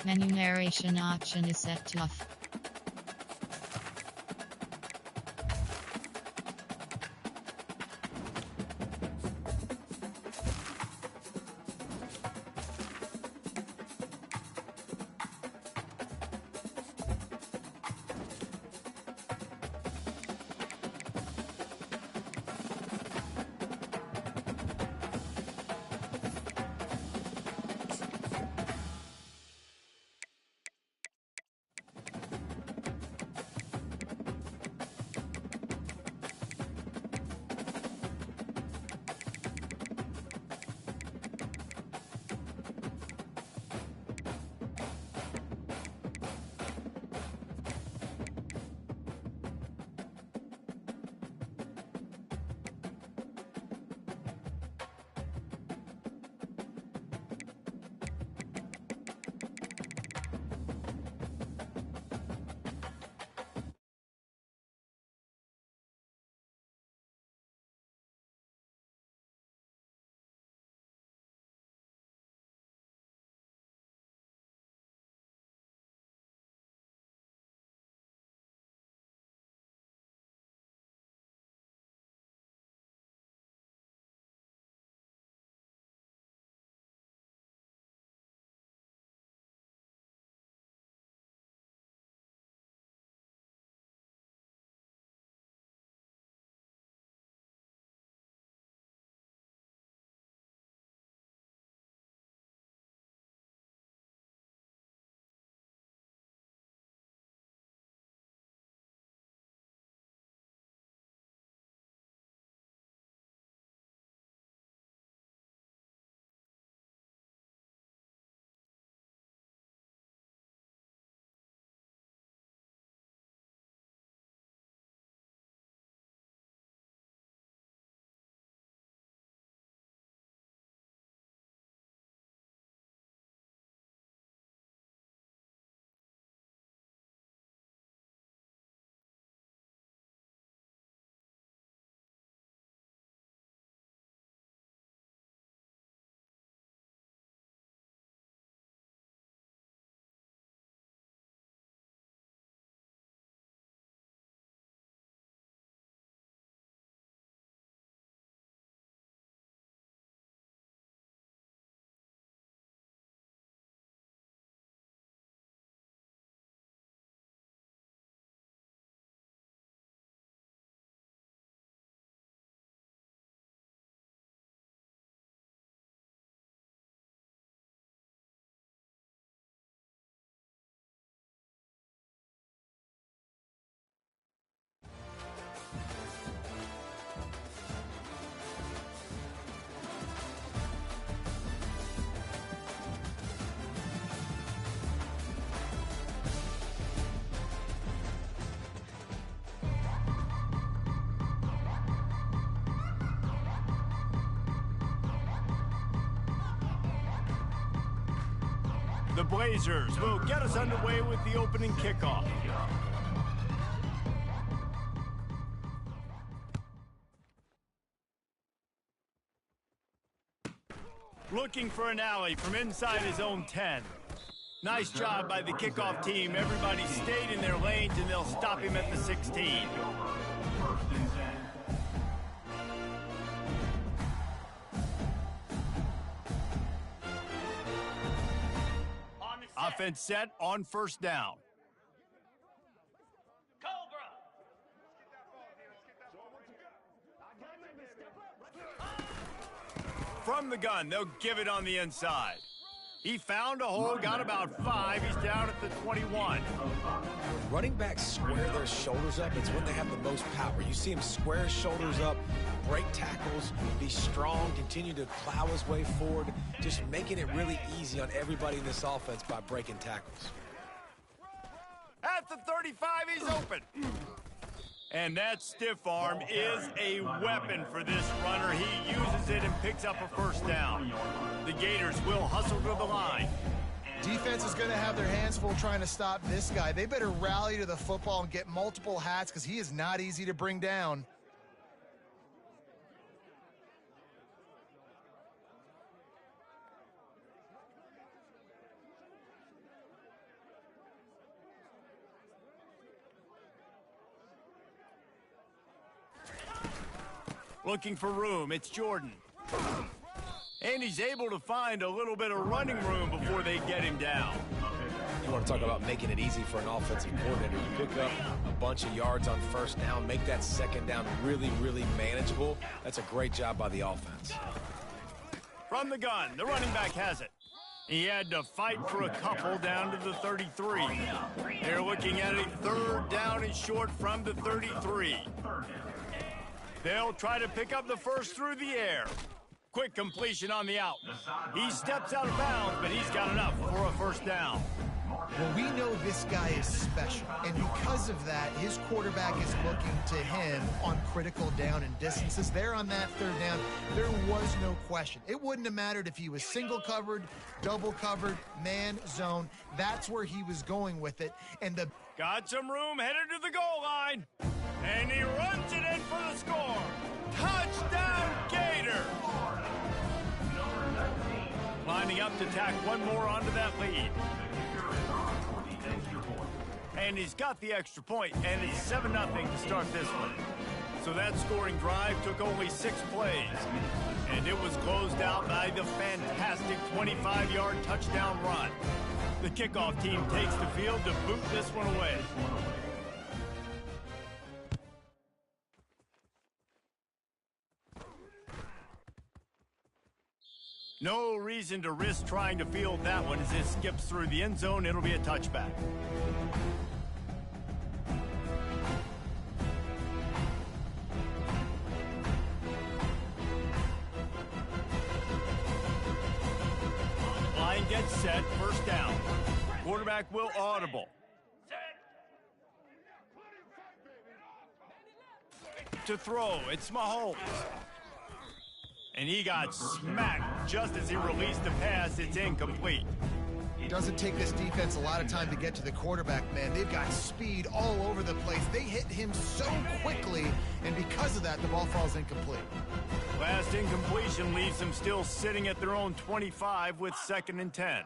Menu narration option is set to off. The Blazers will get us underway with the opening kickoff. Looking for an alley from inside his own 10. Nice job by the kickoff team. Everybody stayed in their lanes, and they'll stop him at the 16. Offense set on first down. From the gun, they'll give it on the inside. He found a hole, got about 5. He's down at the 21. Running backs square their shoulders up. It's when they have the most power. You see him square his shoulders up, break tackles, be strong, continue to plow his way forward, just making it really easy on everybody in this offense by breaking tackles. At the 35, he's open. And that stiff arm is a weapon for this runner. He uses it and picks up a first down. The Gators will hustle to the line. Defense is going to have their hands full trying to stop this guy. They better rally to the football and get multiple hats because he is not easy to bring down. Looking for room, it's Jordan. And he's able to find a little bit of running room before they get him down. You want to talk about making it easy for an offensive coordinator. You pick up a bunch of yards on first down, make that second down really, really manageable. That's a great job by the offense. From the gun, the running back has it. He had to fight for a couple down to the 33. They're looking at a third down and short from the 33. They'll try to pick up the first through the air. Quick completion on the out. He steps out of bounds, but he's got enough for a first down. Well, we know this guy is special, and because of that, his quarterback is looking to him on critical down and distances. There on that third down, there was no question. It wouldn't have mattered if he was single covered, double covered, man, zone. That's where he was going with it. And the got some room headed to the goal line, and he runs it in for the score. Touchdown, Gator! Lining up to tack one more onto that lead. And he's got the extra point, and it's 7-0 to start this one. So that scoring drive took only 6 plays, and it was closed out by the fantastic 25-yard touchdown run. The kickoff team takes the field to boot this one away. No reason to risk trying to field that one as it skips through the end zone. It'll be a touchback. Line gets set, first down. Quarterback will audible. To throw, it's Mahomes. And he got smacked just as he released the pass. It's incomplete. It doesn't take this defense a lot of time to get to the quarterback, man. They've got speed all over the place. They hit him so quickly, and because of that, the ball falls incomplete. Last incompletion leaves them still sitting at their own 25 with 2nd and 10.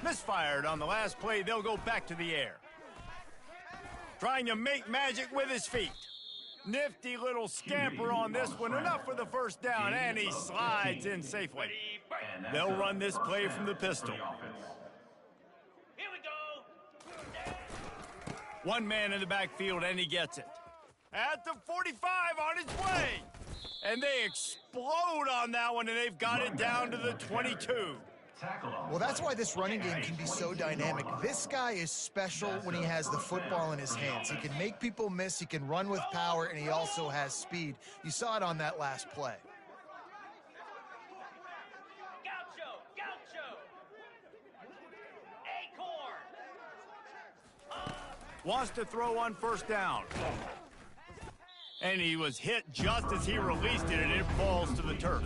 Misfired on the last play. They'll go back to the air. Trying to make magic with his feet. Nifty little scamper on this one. Enough for the first down, and he slides in safely. They'll run this play from the pistol. Here we go. One man in the backfield, and he gets it. At the 45 on his way. And they explode on that one, and they've got it down to the 22. Well, that's why this running game can be so dynamic. This guy is special when he has the football in his hands. He can make people miss, he can run with power, and he also has speed. You saw it on that last play. Gaucho. Acorn. Wants to throw on first down. And he was hit just as he released it, and it falls to the turf.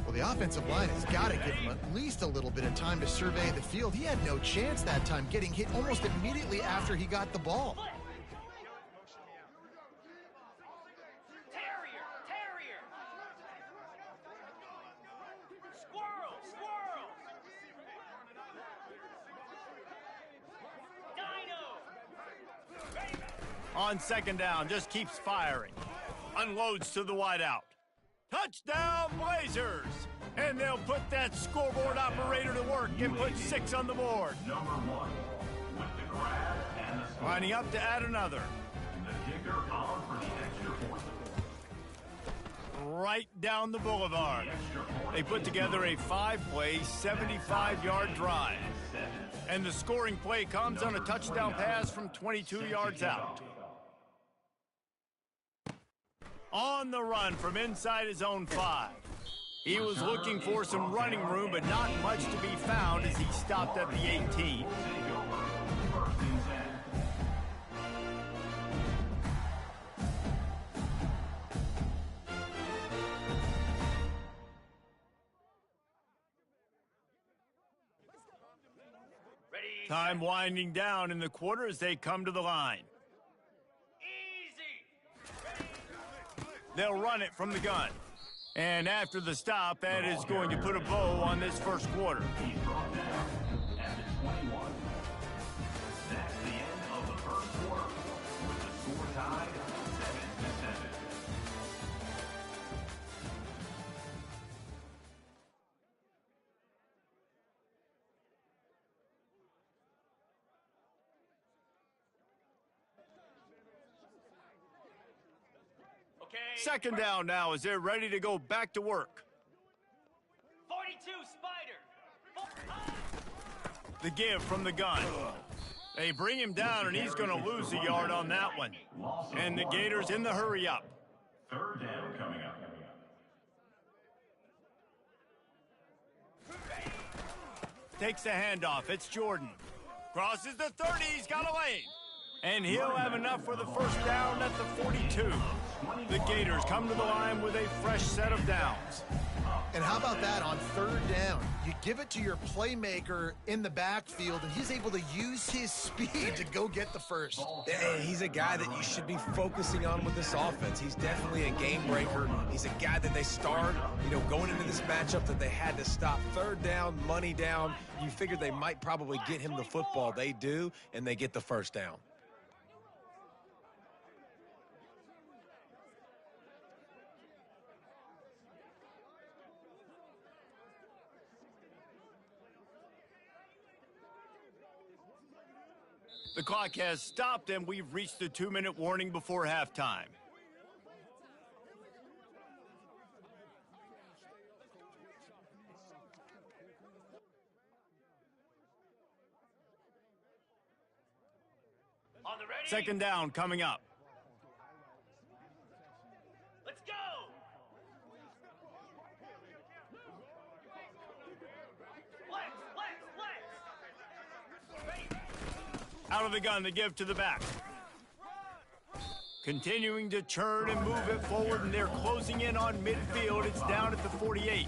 Well, the offensive line has got to give him at least a little bit of time to survey the field. He had no chance that time, getting hit almost immediately after he got the ball. Terrier. Squirrel. Dino. On 2nd down, just keeps firing. Unloads to the wideout. Touchdown, Blazers! And they'll put that scoreboard operator to work and put 6 on the board. Number 1 with the grab and the score. Lining up to add another. The kicker on for the extra point. Right down the boulevard. They put together a 5-play, 75-yard drive. And the scoring play comes on a touchdown pass from 22 yards out. On the run from inside his own 5. He was looking for some running room, but not much to be found as he stopped at the 18. Time winding down in the quarter as they come to the line. They'll run it from the gun. And after the stop, that is going to put a bow on this first quarter. Second down now as they're ready to go back to work. 42 Spider. The give from the gun. They bring him down, and he's going to lose a yard on that one. And the Gators in the hurry up. Third down coming up. Takes the handoff. It's Jordan. Crosses the 30. He's got a lane. And he'll have enough for the first down at the 42. The Gators come to the line with a fresh set of downs. And how about that on third down? You give it to your playmaker in the backfield, and he's able to use his speed to go get the first. And he's a guy that you should be focusing on with this offense. He's definitely a game breaker. He's a guy that they start, going into this matchup that they had to stop. Third down, money down. You figured they might probably get him the football. They do, and they get the first down. The clock has stopped, and we've reached the 2-minute warning before halftime. On the ready. Second down coming up. Let's go. Flex. Ready. Out of the gun to give to the back. Continuing to churn and move it forward, and they're closing in on midfield. It's down at the 48.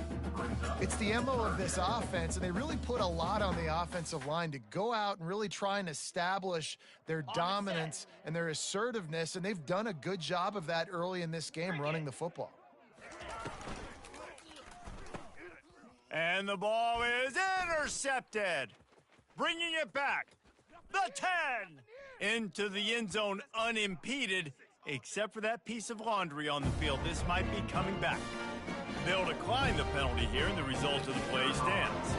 It's the MO of this offense, and they really put a lot on the offensive line to go out and really try and establish their dominance and their assertiveness, and they've done a good job of that early in this game running the football. And the ball is intercepted. Bringing it back. The 10 into the end zone unimpeded, except for that piece of laundry on the field. This might be coming back. They'll decline the penalty here, and the result of the play stands.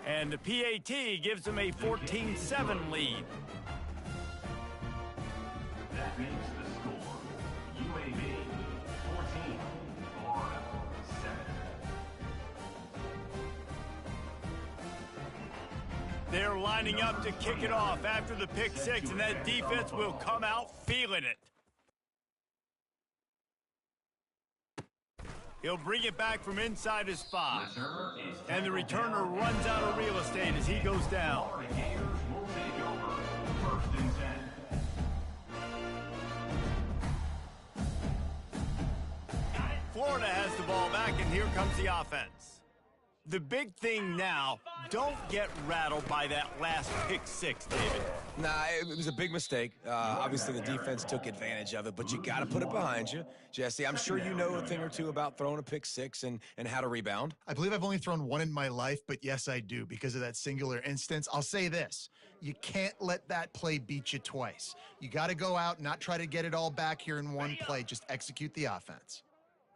And the PAT gives them a 14-7 lead. That makes the score UAB 14, Florida 7. They're lining up to kick it off after the pick six, and that defense will come out feeling it. He'll bring it back from inside his 5. And the returner runs out of real estate as he goes down. The Gators will take over. First and 10. Florida has the ball back, and here comes the offense. The big thing now, don't get rattled by that last pick six, David. Nah, it was a big mistake. Obviously, the defense took advantage of it, but you got to put it behind you. Jesse, I'm sure you know a thing or two about throwing a pick six and how to rebound. I believe I've only thrown one in my life, but yes, I do because of that singular instance. I'll say this. You can't let that play beat you twice. You got to go out and not try to get it all back here in one play. Just execute the offense.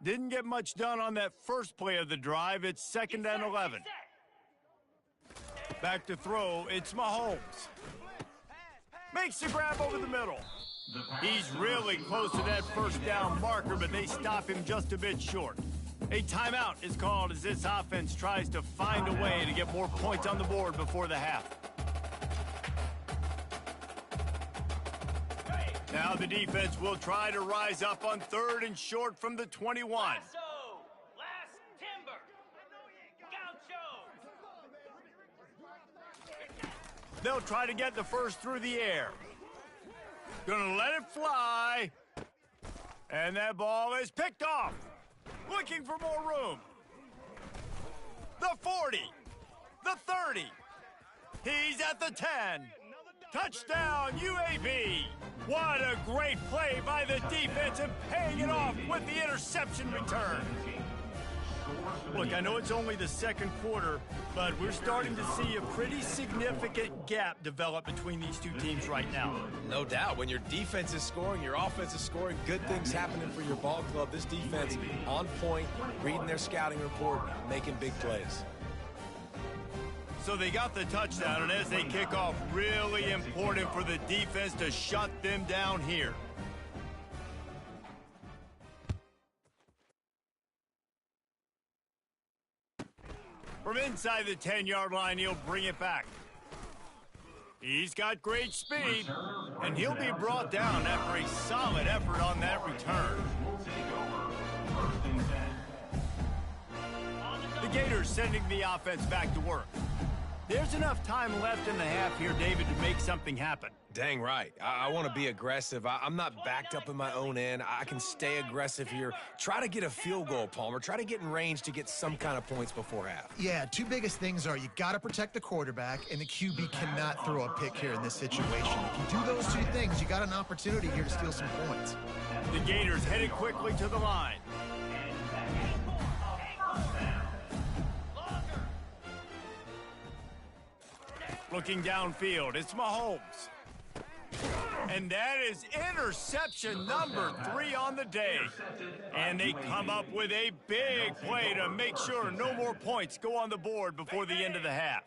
Didn't get much done on that first play of the drive. It's second and 11. Back to throw. It's Mahomes. Makes the grab over the middle. He's really close to that first down marker, but they stop him just a bit short. A timeout is called as this offense tries to find a way to get more points on the board before the half. Now the defense will try to rise up on third and short from the 21. Last timber. Gaucho. They'll try to get the first through the air. Gonna let it fly. And that ball is picked off. Looking for more room. The 40. The 30. He's at the 10. Touchdown, UAB. What a great play by the defense and paying it off with the interception return. Look, I know it's only the second quarter, but we're starting to see a pretty significant gap develop between these two teams right now. No doubt. When your defense is scoring, your offense is scoring, good things happening for your ball club. This defense on point, reading their scouting report, making big plays. So they got the touchdown, and as they kick off, really important for the defense to shut them down here. From inside the 10-yard line, he'll bring it back. He's got great speed, and he'll be brought down after a solid effort on that return. Will take over. First and 10. The Gators sending the offense back to work. There's enough time left in the half here, David, to make something happen. Dang right. I want to be aggressive. I'm not backed up in my own end. I can stay aggressive here. Try to get a field goal, Palmer. Try to get in range to get some kind of points before half. Yeah, two biggest things are you got to protect the quarterback, and the QB cannot throw a pick here in this situation. If you do those two things, you got an opportunity here to steal some points. The Gators headed quickly to the line. Looking downfield, it's Mahomes. And that is interception number 3 on the day. And they come up with a big play to make sure no more points go on the board before the end of the half.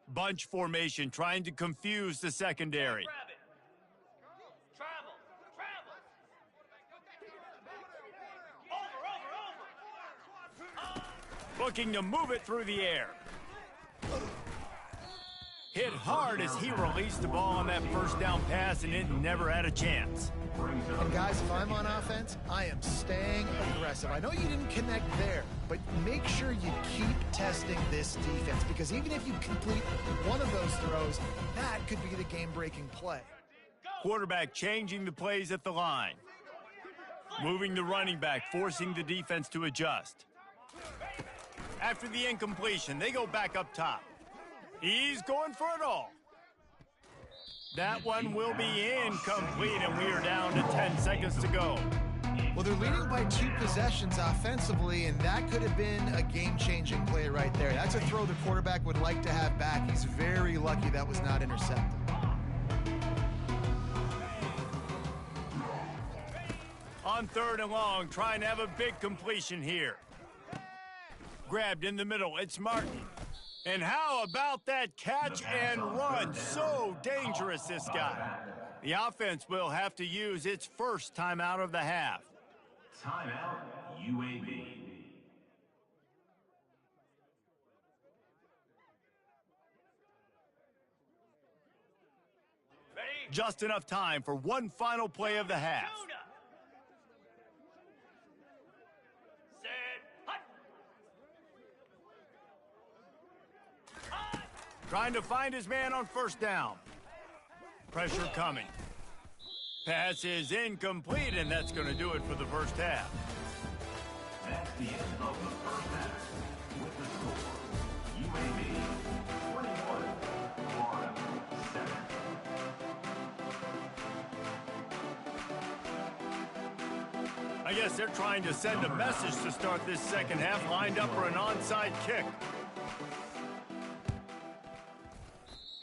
Bunch formation trying to confuse the secondary. Grab it. Travel. Over. Looking to move it through the air. Hit hard as he released the ball on that first down pass, and it never had a chance. And guys, if I'm on offense, I am staying aggressive. I know you didn't connect there, but make sure you keep testing this defense, because even if you complete one of those throws, that could be the game-breaking play. Quarterback changing the plays at the line. Moving the running back, forcing the defense to adjust. After the incompletion, they go back up top. He's going for it all. That one will be incomplete, and we are down to 10 seconds to go. Well, they're leading by 2 possessions offensively, and that could have been a game-changing play right there. That's a throw the quarterback would like to have back. He's very lucky that was not intercepted. On 3rd and long, trying to have a big completion here. Grabbed in the middle, it's Martin. And how about that catch and run? So dangerous, this guy. The offense will have to use its first timeout of the half. Timeout, UAB. Ready? Just enough time for one final play of the half. Tuna. Set. Hut. Trying to find his man on 1st down. Pressure coming. Pass is incomplete, and that's going to do it for the first half. That's the end of the first half. With the score, UAB 21, Florida 7. I guess they're trying to send a message to start this second half, lined up for an onside kick.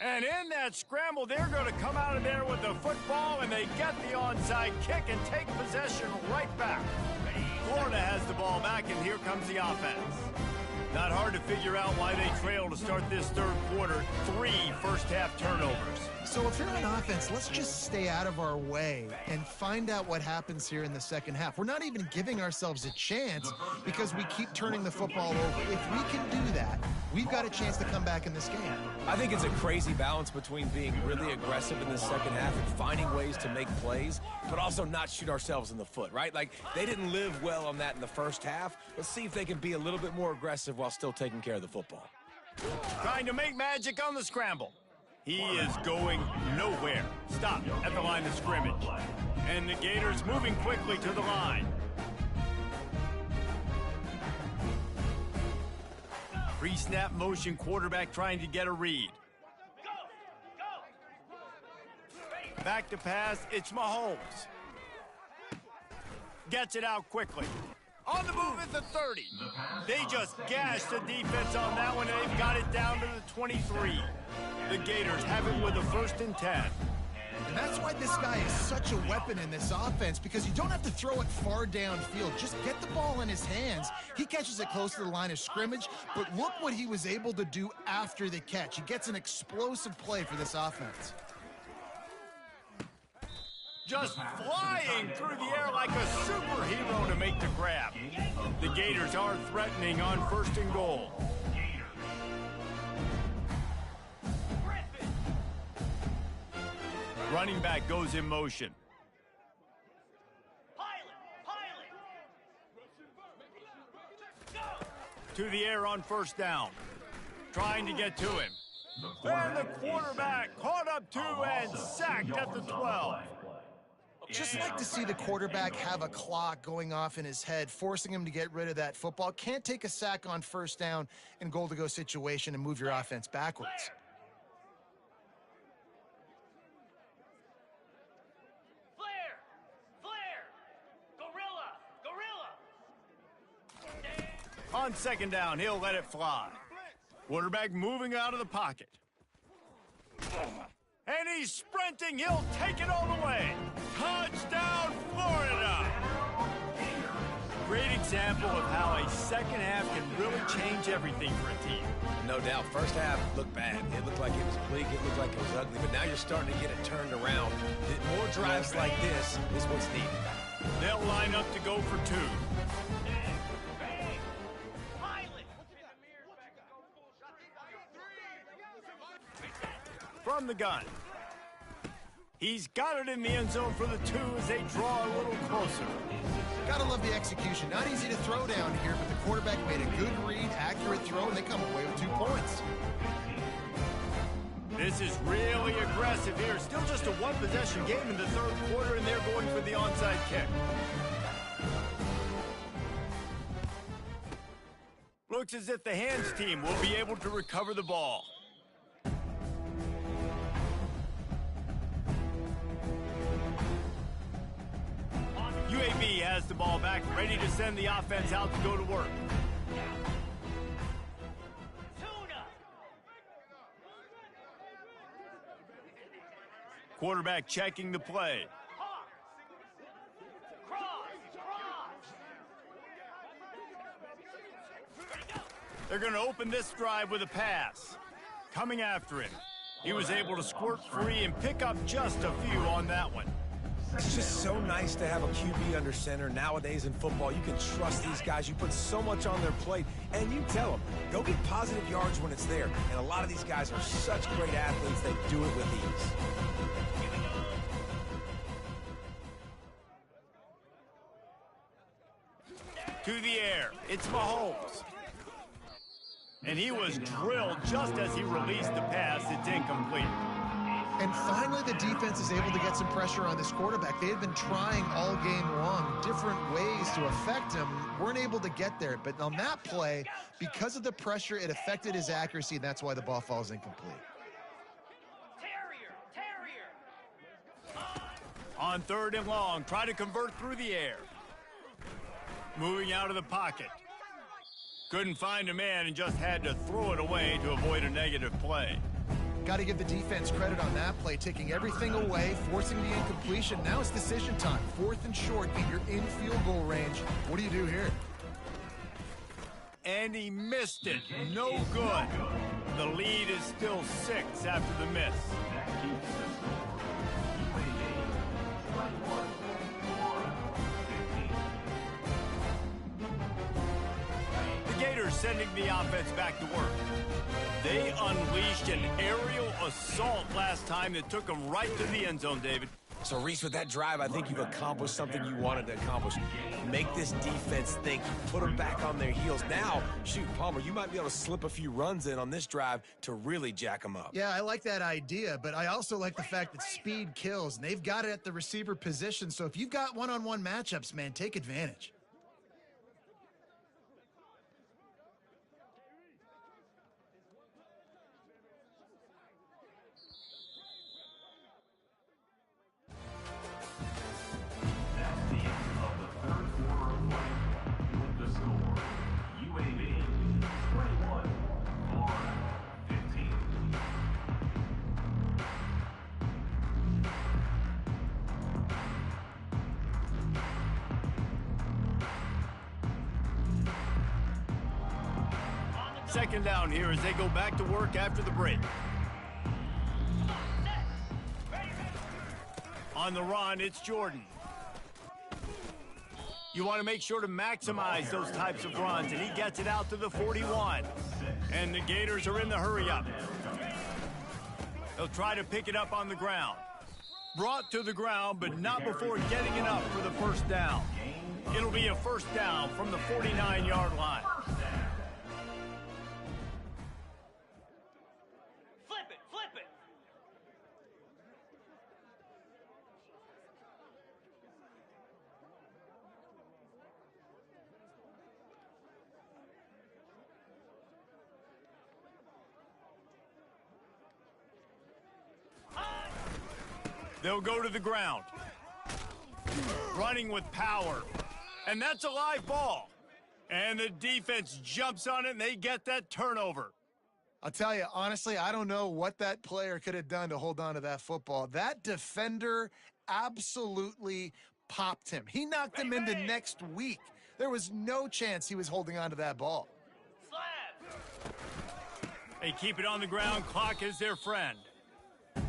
And in that scramble, they're going to come out of there with the football, and they get the onside kick and take possession right back. Florida has the ball back, and here comes the offense. Not hard to figure out why they trail to start this 3rd quarter. 3 first-half turnovers. So if you're on offense, let's just stay out of our way and find out what happens here in the second half. We're not even giving ourselves a chance because we keep turning the football over. If we can do that, we've got a chance to come back in this game. I think it's a crazy balance between being really aggressive in the second half and finding ways to make plays, but also not shoot ourselves in the foot, right? Like, they didn't live well on that in the first half. Let's see if they can be a little bit more aggressive while still taking care of the football. Trying to make magic on the scramble. He is going nowhere. Stop at the line of scrimmage. And the Gators moving quickly to the line. Pre-snap motion, quarterback trying to get a read. Back to pass, it's Mahomes. Gets it out quickly. On the move at the 30. They just gashed the defense on that one, and they've got it down to the 23. The Gators have it with a 1st and 10. And that's why this guy is such a weapon in this offense, because you don't have to throw it far downfield. Just get the ball in his hands. He catches it close to the line of scrimmage, but look what he was able to do after the catch. He gets an explosive play for this offense. Just flying through the air like a superhero to make the grab. The Gators are threatening on 1st and goal. Running back goes in motion. Pilot! Go! To the air on first down. Trying to get to him. And the quarterback caught up to and sacked at the 12. Just like to see the quarterback have a clock going off in his head, forcing him to get rid of that football. Can't take a sack on first down in goal-to-go situation and move your offense backwards. Flare! Gorilla! On second down, he'll let it fly. Quarterback moving out of the pocket. And he's sprinting. He'll take it all the way. Touchdown, Florida! Great example of how a second half can really change everything for a team. No doubt. First half looked bad. It looked like it was bleak. It looked like it was ugly. But now you're starting to get it turned around. More drives like this is what's needed. They'll line up to go for two. From the gun. He's got it in the end zone for the two as they draw a little closer. Gotta love the execution. Not easy to throw down here, but the quarterback made a good read, accurate throw, and they come away with 2 points. This is really aggressive here. Still just a one-possession game in the third quarter, and they're going for the onside kick. Looks as if the hands team will be able to recover the ball. UAB has the ball back, ready to send the offense out to go to work. Quarterback checking the play. They're going to open this drive with a pass. Coming after him. He was able to squirt free and pick up just a few on that one. It's just so nice to have a QB under center. Nowadays in football, you can trust these guys. You put so much on their plate, and you tell them, go get positive yards when it's there. And a lot of these guys are such great athletes, they do it with ease. To the air, it's Mahomes. And he was drilled just as he released the pass. It's incomplete. And finally, the defense is able to get some pressure on this quarterback. They had been trying all game long different ways to affect him, weren't able to get there. But on that play, because of the pressure, it affected his accuracy, and that's why the ball falls incomplete. On third and long, try to convert through the air. Moving out of the pocket. Couldn't find a man and just had to throw it away to avoid a negative play. Got to give the defense credit on that play, taking everything away, forcing the incompletion. Now it's decision time. 4th and short, and you're in field goal range. What do you do here? And he missed it. No good. The lead is still 6 after the miss. The Gators sending the offense back to work. They unleashed an aerial assault last time that took them right to the end zone, David. So, Reese, with that drive, I think you've accomplished something you wanted to accomplish. Make this defense think, put them back on their heels. Now, shoot, Palmer, you might be able to slip a few runs in on this drive to really jack them up. Yeah, I like that idea, but I also like the fact that speed kills, and they've got it at the receiver position. So if you've got one-on-one matchups, man, take advantage. Second down here as they go back to work after the break. On the run, it's Jordan. You want to make sure to maximize those types of runs, and he gets it out to the 41. And the Gators are in the hurry-up. They'll try to pick it up on the ground. Brought to the ground, but not before getting it up for the first down. It'll be a first down from the 49-yard line. Flip it, flip it. They'll go to the ground. Running with power. And that's a live ball. And the defense jumps on it, and they get that turnover. I'll tell you, honestly, I don't know what that player could have done to hold on to that football. That defender absolutely popped him. He knocked him into next week. There was no chance he was holding on to that ball. Slap. They keep it on the ground. Clock is their friend.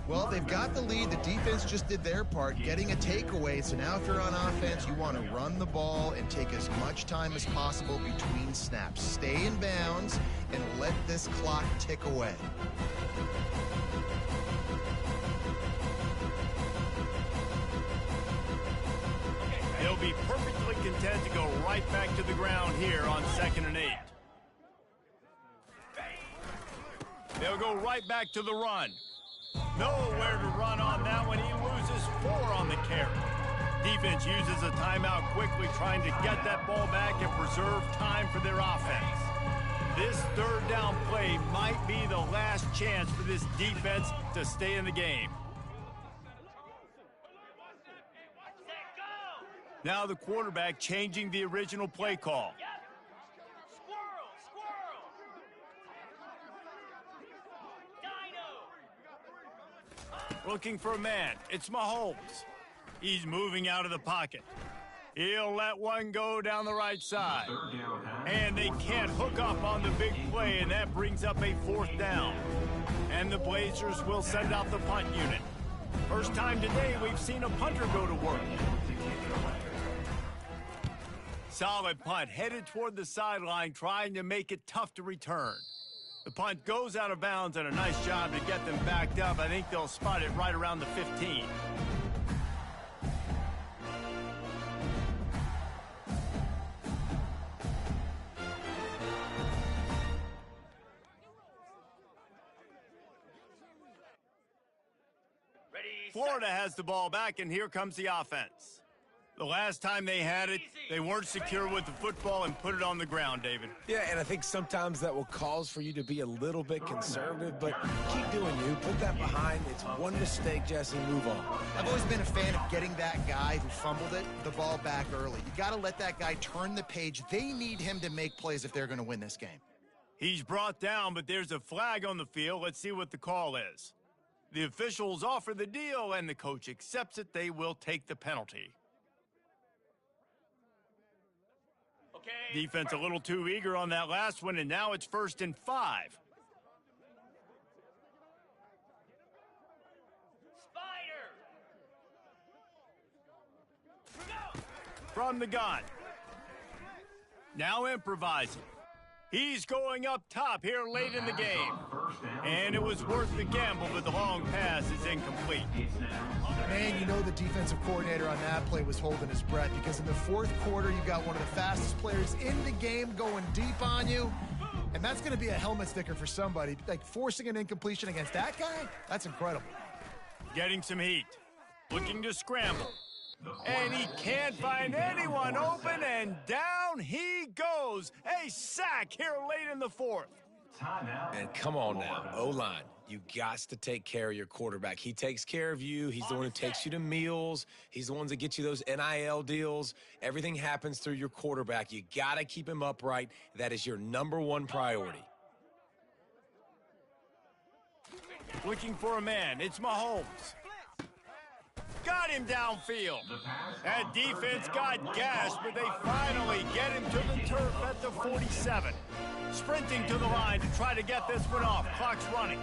Well, they've got the lead. The defense just did their part, getting a takeaway. So now if you're on offense, you want to run the ball and take as much time as possible between snaps. Stay in bounds and let this clock tick away. They'll be perfectly content to go right back to the ground here on 2nd and 8. They'll go right back to the run. Nowhere to run on that one. He loses 4 on the carry. Defense uses a timeout quickly, trying to get that ball back and preserve time for their offense. This third down play might be the last chance for this defense to stay in the game. Set, go. Now the quarterback changing the original play call. Yep. Squirrel, squirrel. Dino. Looking for a man. It's Mahomes. He's moving out of the pocket. He'll let one go down the right side. And they can't hook up on the big play, and that brings up a 4th down. And the Blazers will send out the punt unit. First time today we've seen a punter go to work. Solid punt, headed toward the sideline, trying to make it tough to return. The punt goes out of bounds, and a nice job to get them backed up. I think they'll spot it right around the 15. Ready, Florida has the ball back, and here comes the offense. The last time they had it, they weren't secure with the football and put it on the ground, David. Yeah, and I think sometimes that will cause for you to be a little bit conservative, but keep doing you. Put that behind. It's one mistake, Jesse. Move on. I've always been a fan of getting that guy who fumbled it, the ball back early. You got to let that guy turn the page. They need him to make plays if they're going to win this game. He's brought down, but there's a flag on the field. Let's see what the call is. The officials offer the deal, and the coach accepts it. They will take the penalty. Okay. Defense a little too eager on that last one, and now it's 1st and 5. Spider. Go. From the gun. Now improvising. He's going up top here late in the game. And it was worth the gamble, but the long pass is incomplete. Man, you know the defensive coordinator on that play was holding his breath, because in the 4th quarter, you got one of the fastest players in the game going deep on you. And that's going to be a helmet sticker for somebody. Like, forcing an incompletion against that guy, that's incredible. Getting some heat. Looking to scramble. And he can't find anyone open, and down he goes. A sack here late in the 4th. And come on now, O-line. You got to take care of your quarterback. He takes care of you. He's the one who takes you to meals. He's the one that gets you those NIL deals. Everything happens through your quarterback. You got to keep him upright. That is your number 1 priority. Looking for a man. It's Mahomes. Got him downfield. That defense got gashed, but they finally get him to the turf at the 47. Sprinting to the line to try to get this one off. Clock's running.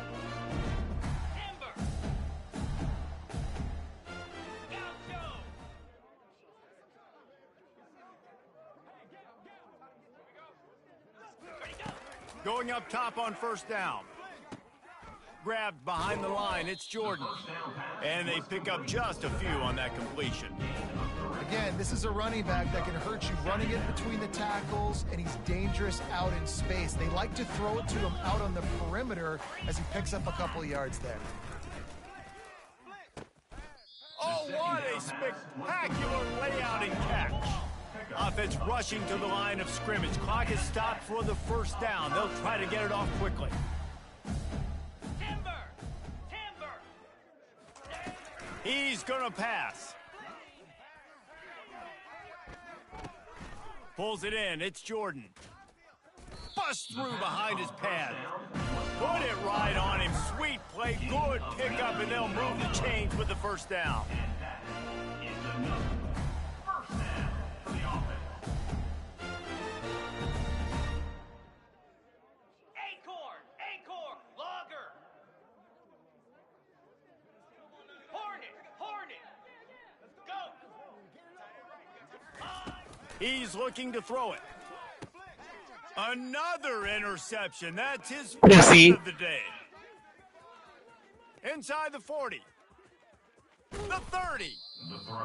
Timber. Gaucho. Ready, go. Going up top on 1st down. grabbed behind the line. It's Jordan. And they pick up just a few on that completion. Again, this is a running back that can hurt you running it between the tackles, and he's dangerous out in space. They like to throw it to him out on the perimeter as he picks up a couple of yards there. Oh, what a spectacular layout and catch. Offense rushing to the line of scrimmage. Clock is stopped for the first down. They'll try to get it off quickly. Timber! He's going to pass. Pulls it in. It's Jordan. Bust through behind his pad. Put it right on him. Sweet play. Good pickup, and they'll move the chains with the first down. Acorn! Logger! Hornet! Go! He's looking to throw it. Another interception. That's his See? first of the day. Inside the 40. The 30.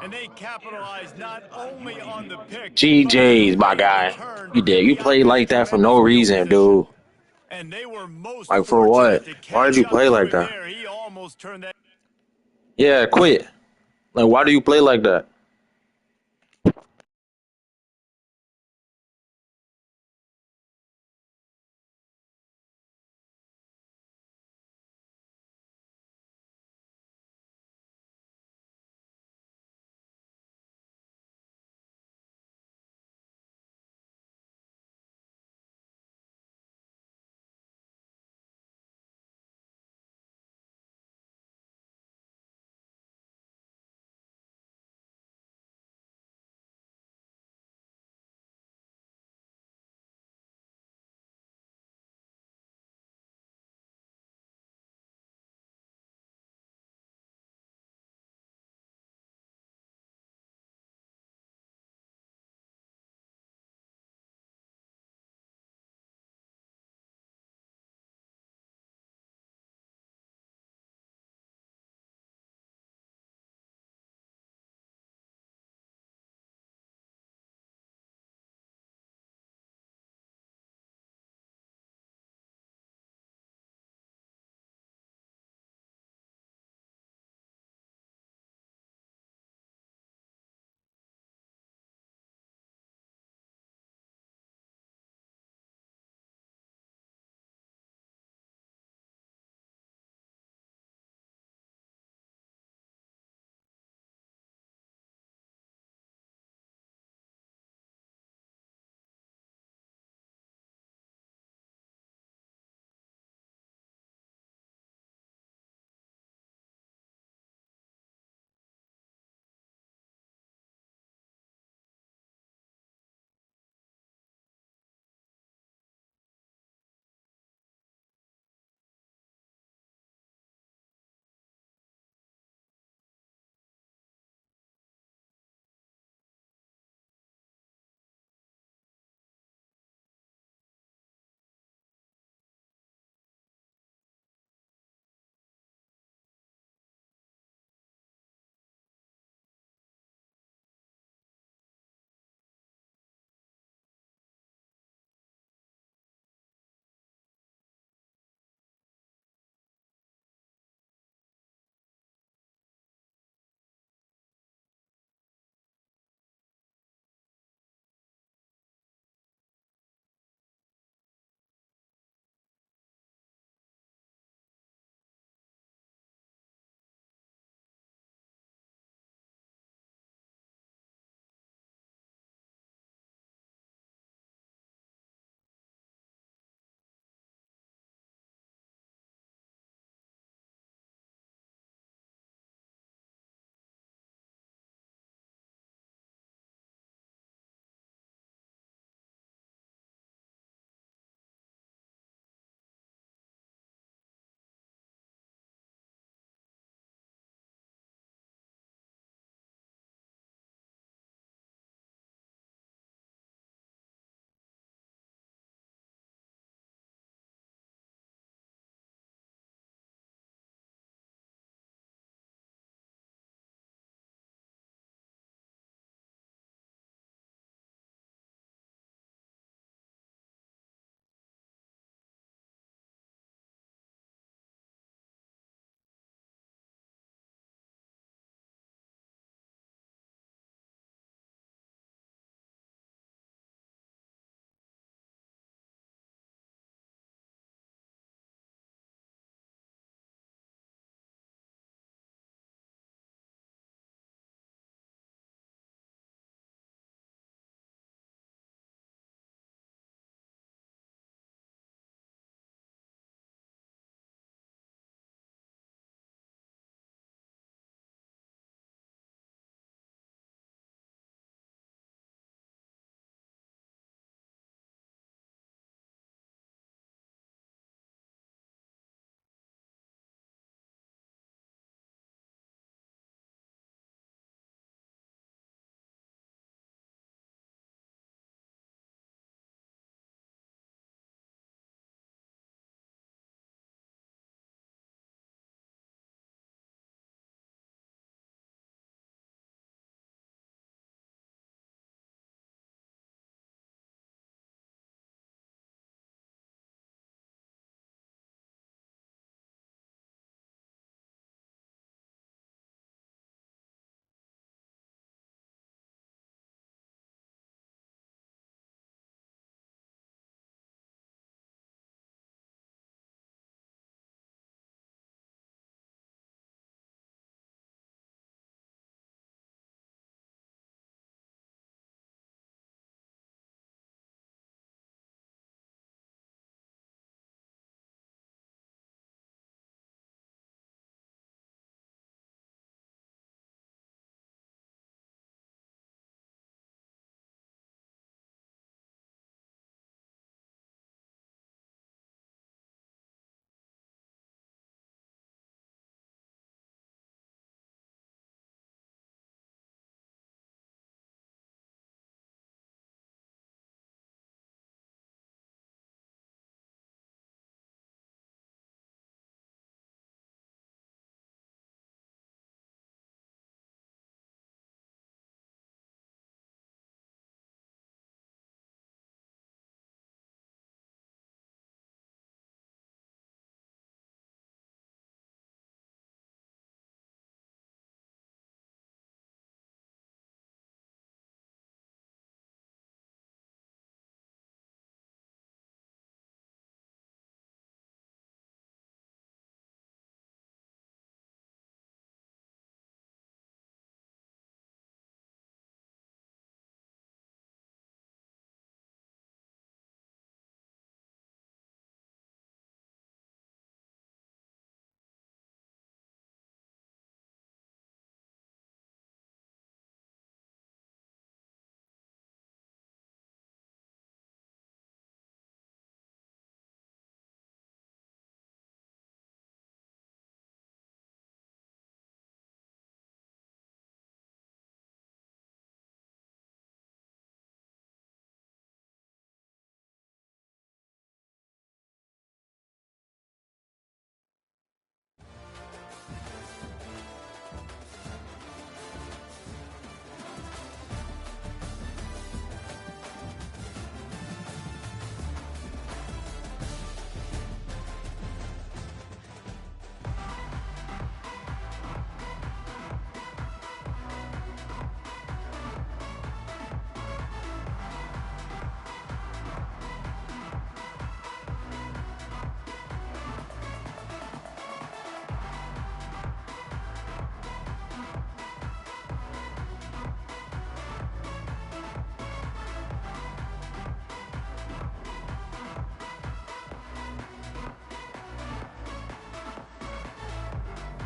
And they capitalize not only on the pick. GJ's, my guy. You did. You played like that for no reason, dude. And they were most Like, for what? fortunate to Why did you catch play up to like him that? there. He almost turned that. Yeah, quit. Like, why do you play like that?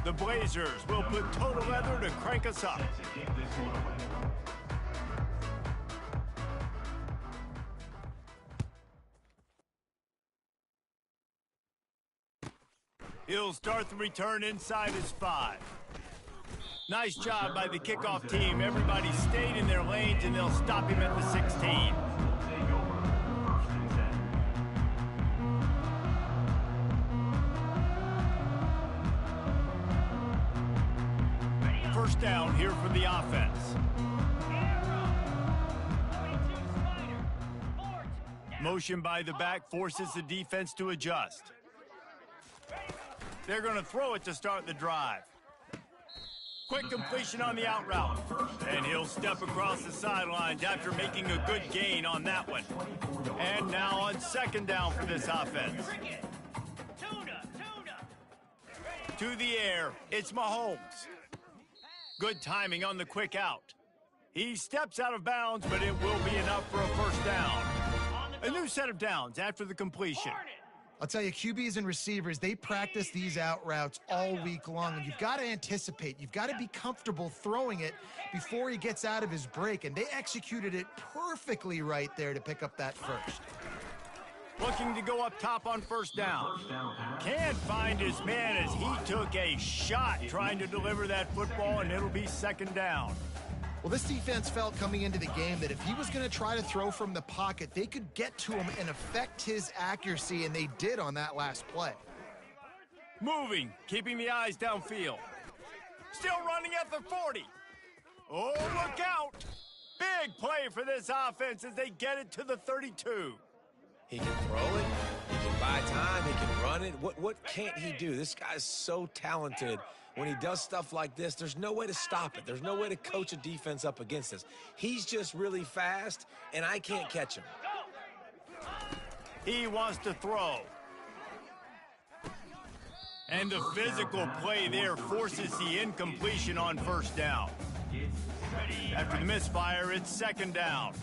The Blazers will put total leather to crank us up. He'll start the return inside his 5. Nice job by the kickoff team. Everybody stayed in their lanes, and they'll stop him at the 16. First down here for the offense. Motion by the back forces the defense to adjust. They're going to throw it to start the drive. Quick completion on the out route. And he'll step across the sidelines after making a good gain on that one. And now on second down for this offense. To the air, it's Mahomes. Good timing on the quick out. He steps out of bounds, but it will be enough for a first down. A new set of downs after the completion. I'll tell you, QBs and receivers, they practice these out routes all week long, and you've got to anticipate. You've got to be comfortable throwing it before he gets out of his break, and they executed it perfectly right there to pick up that first. Looking to go up top on first down. Can't find his man as he took a shot trying to deliver that football, and it'll be second down. Well, this defense felt coming into the game that if he was going to try to throw from the pocket, they could get to him and affect his accuracy, and they did on that last play. Moving, keeping the eyes downfield. Still running at the 40. Oh, look out! Big play for this offense as they get it to the 32. He can throw it, he can buy time, he can run it. What can't he do? This guy's so talented. When he does stuff like this, there's no way to stop it. There's no way to coach a defense up against this. He's just really fast, and I can't catch him. He wants to throw. And the physical play there forces the incompletion on first down. After the misfire, it's second down.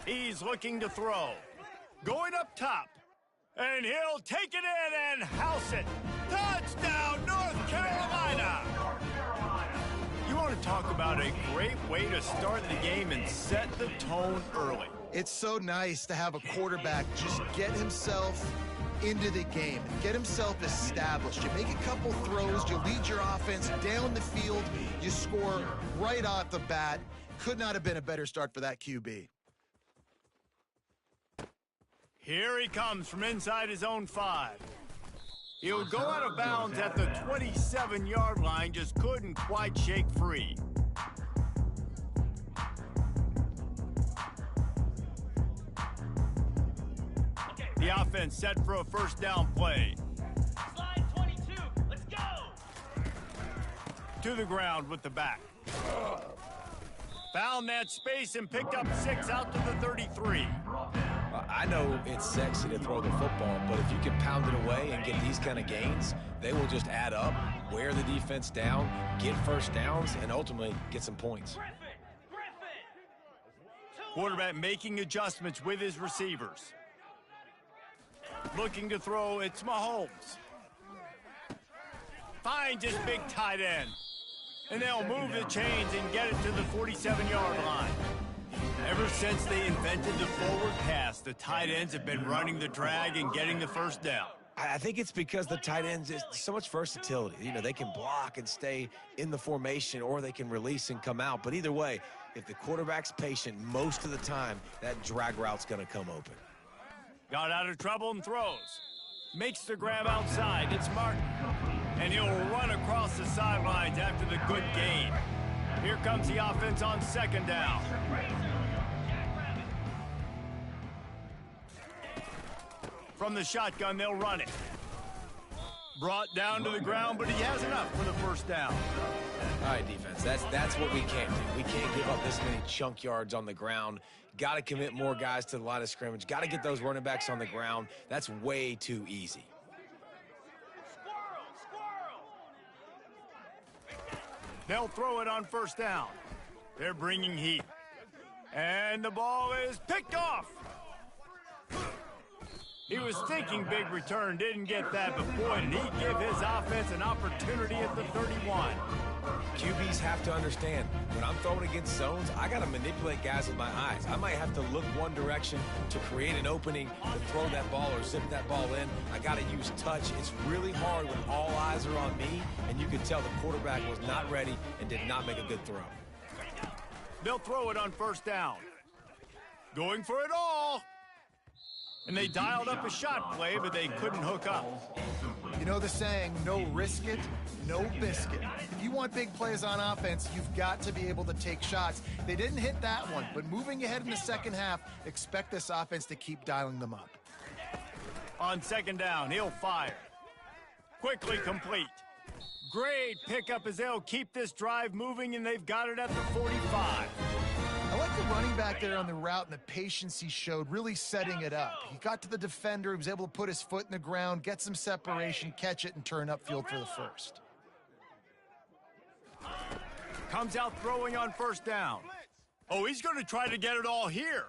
He's looking to throw. Going up top. And he'll take it in and house it. Touchdown, North Carolina! You want to talk about a great way to start the game and set the tone early. It's so nice to have a quarterback just get himself into the game, get himself established. You make a couple throws, you lead your offense down the field, you score right off the bat. Could not have been a better start for that QB. Here he comes from inside his own 5. He'll go out of bounds at the 27-yard line, just couldn't quite shake free. The offense set for a first down play. Slide 22, let's go! To the ground with the back. Found that space and picked up 6 out to the 33. I know it's sexy to throw the football, but if you can pound it away and get these kind of gains, they will just add up, wear the defense down, get first downs, and ultimately get some points. Quarterback making adjustments with his receivers. Looking to throw, it's Mahomes. Finds his big tight end. And they'll move the chains and get it to the 47-yard line. Ever since they invented the forward pass, the tight ends have been running the drag and getting the first down. I think it's because the tight ends is so much versatility. You know, they can block and stay in the formation, or they can release and come out. But either way, if the quarterback's patient most of the time, that drag route's going to come open. Got out of trouble and throws. Makes the grab outside. It's Martin. And he'll run across the sidelines after the good gain. Here comes the offense on second down. From the shotgun, they'll run it. Brought down to the ground, but he has enough for the first down. All right, defense, that's what we can't do. We can't give up this many chunk yards on the ground. Got to commit more guys to the line of scrimmage. Got to get those running backs on the ground. That's way too easy. They'll throw it on first down. They're bringing heat. And the ball is picked off. He was thinking big return, didn't get that, but boy, did he give his offense an opportunity at the 31. QBs have to understand, when I'm throwing against zones, I got to manipulate guys with my eyes. I might have to look one direction to create an opening to throw that ball or zip that ball in. I got to use touch. It's really hard when all eyes are on me, and you could tell the quarterback was not ready and did not make a good throw. They'll throw it on first down. Going for it all. And they dialed up a shot play, but they couldn't hook up. You know the saying, no risk it, no biscuit. If you want big plays on offense, you've got to be able to take shots. They didn't hit that one, but moving ahead in the second half, expect this offense to keep dialing them up. On second down, he'll fire. Quickly complete. Great pickup as they'll keep this drive moving, and they've got it at the 45. I like the running back there on the route and the patience he showed, really setting it up. He got to the defender, he was able to put his foot in the ground, get some separation, catch it, and turn upfield for the first. Comes out throwing on first down. Oh, he's going to try to get it all here.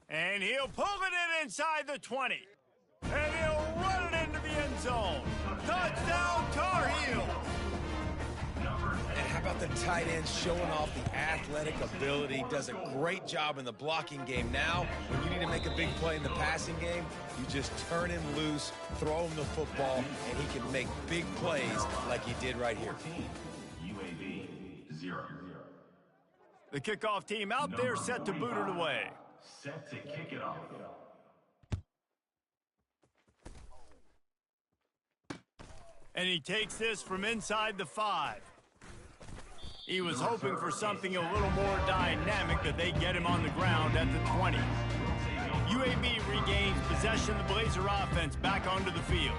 And he'll pull it in inside the 20. And he'll run it into the end zone. Touchdown, Tar Heels! And how about the tight end showing off the athletic ability? Does a great job in the blocking game. Now, when you need to make a big play in the passing game, you just turn him loose, throw him the football, and he can make big plays like he did right here. UAB 0. The kickoff team out there set to boot it away. Set to kick it off. And he takes this from inside the 5. He was hoping for something a little more dynamic, but they get him on the ground at the 20. UAB regains possession of the Blazer offense back onto the field.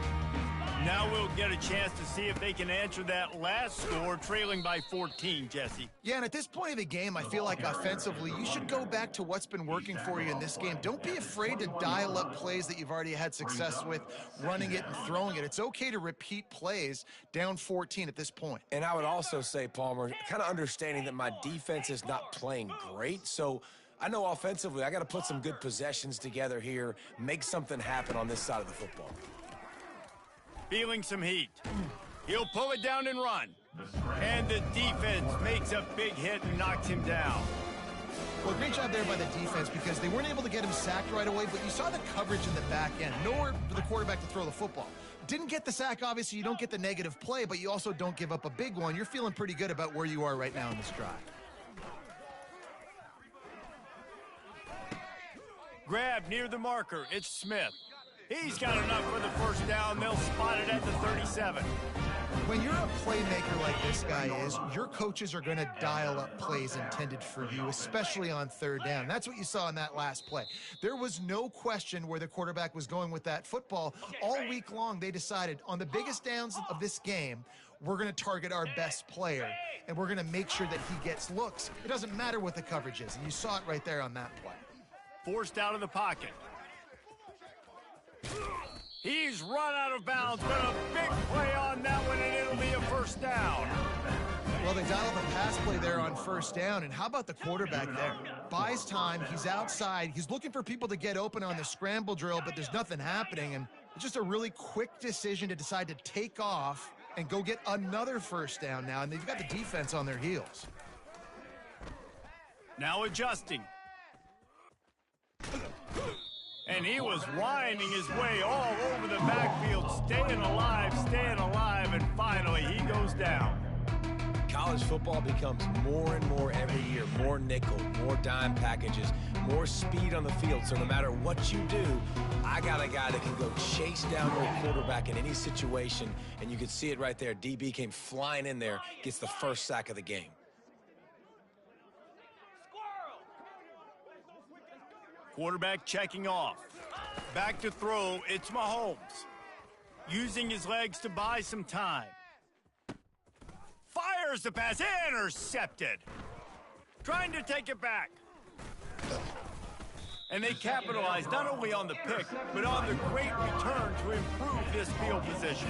Now we'll get a chance to see if they can answer that last score, trailing by 14, Jesse. Yeah, and at this point of the game, I feel like offensively, you should go back to what's been working for you in this game. Don't be afraid to dial up plays that you've already had success with, running it and throwing it. It's okay to repeat plays down 14 at this point. And I would also say, Palmer, kind of understanding that my defense is not playing great, so I know offensively I got to put some good possessions together here, make something happen on this side of the football. Feeling some heat. He'll pull it down and run. And the defense makes a big hit and knocks him down. Well, great job there by the defense because they weren't able to get him sacked right away, but you saw the coverage in the back end. Nowhere for the quarterback to throw the football. Didn't get the sack, obviously. You don't get the negative play, but you also don't give up a big one. You're feeling pretty good about where you are right now in this drive. Grab near the marker. It's Smith. He's got enough for the first down. They'll spot it at the 37. When you're a playmaker like this guy is, your coaches are going to dial up plays intended for you, especially on third down. That's what you saw in that last play. There was no question where the quarterback was going with that football. All week long, they decided on the biggest downs of this game, we're going to target our best player, and we're going to make sure that he gets looks. It doesn't matter what the coverage is, and you saw it right there on that play. Forced out of the pocket. He's run out of bounds, but a big play on that one, and it'll be a first down. Well, they dialed the pass play there on first down, and how about the quarterback there? Buys time, he's outside, he's looking for people to get open on the scramble drill, but there's nothing happening, and it's just a really quick decision to decide to take off and go get another first down now, and they've got the defense on their heels. Now adjusting. And he was winding his way all over the backfield, staying alive, and finally he goes down. College football becomes more and more every year, more nickel, more dime packages, more speed on the field. So no matter what you do, I got a guy that can go chase down your quarterback in any situation, and you can see it right there. DB came flying in there, gets the first sack of the game. Quarterback checking off. Back to throw, it's Mahomes. Using his legs to buy some time. Fires the pass, intercepted. Trying to take it back. And they capitalize not only on the pick, but on the great return to improve this field position.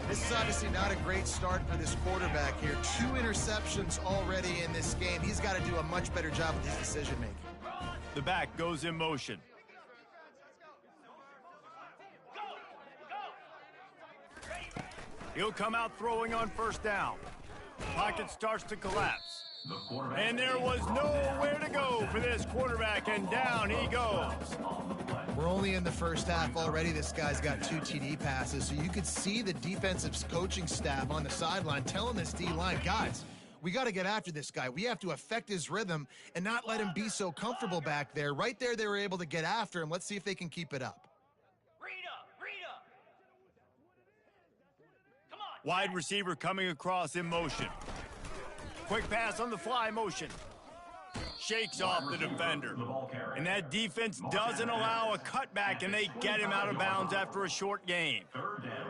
This is obviously not a great start for this quarterback here. 2 interceptions already in this game. He's got to do a much better job with his decision-making. The back goes in motion. He'll come out throwing on first down. Pocket starts to collapse. And there was nowhere to go for this quarterback, and down he goes. We're only in the first half already. This guy's got 2 TD passes, so you could see the defensive coaching staff on the sideline telling this D-line, guys, we got to get after this guy. We have to affect his rhythm and not let him be so comfortable back there. Right there, they were able to get after him. Let's see if they can keep it up. Come on. Wide receiver coming across in motion. Quick pass on the fly motion. Shakes off the defender. And that defense doesn't allow a cutback, and they get him out of bounds after a short game.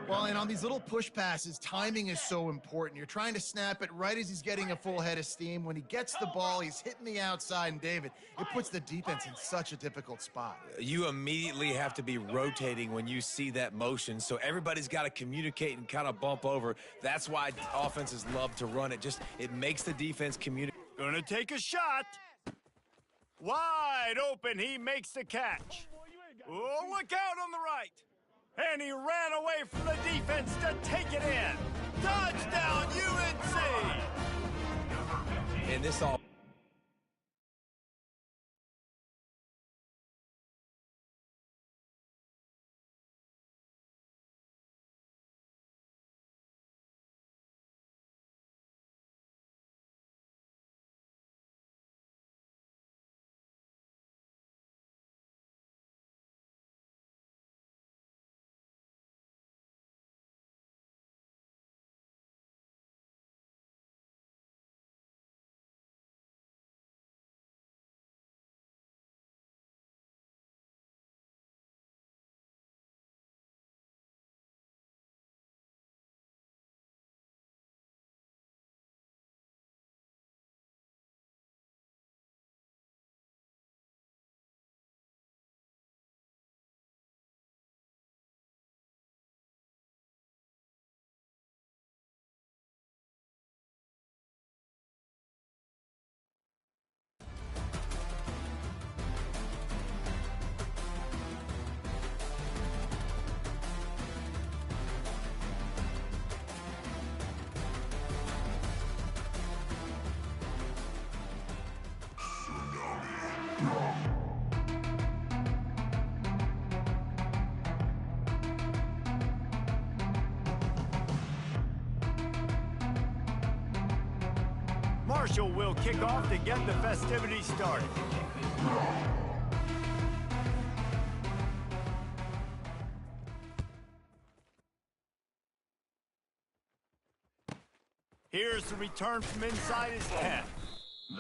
Well, and on these little push passes, timing is so important. You're trying to snap it right as he's getting a full head of steam. When he gets the ball, he's hitting the outside, and David, it puts the defense in such a difficult spot. You immediately have to be rotating when you see that motion, so everybody's got to communicate and kind of bump over. That's why offenses love to run it. It makes the defense communicate. Gonna take a shot. Wide open, he makes the catch. Oh, look out on the right. And he ran away from the defense to take it in. Touchdown, UNC! And this all... Marshall will kick off to get the festivities started. Here's the return from inside his 10.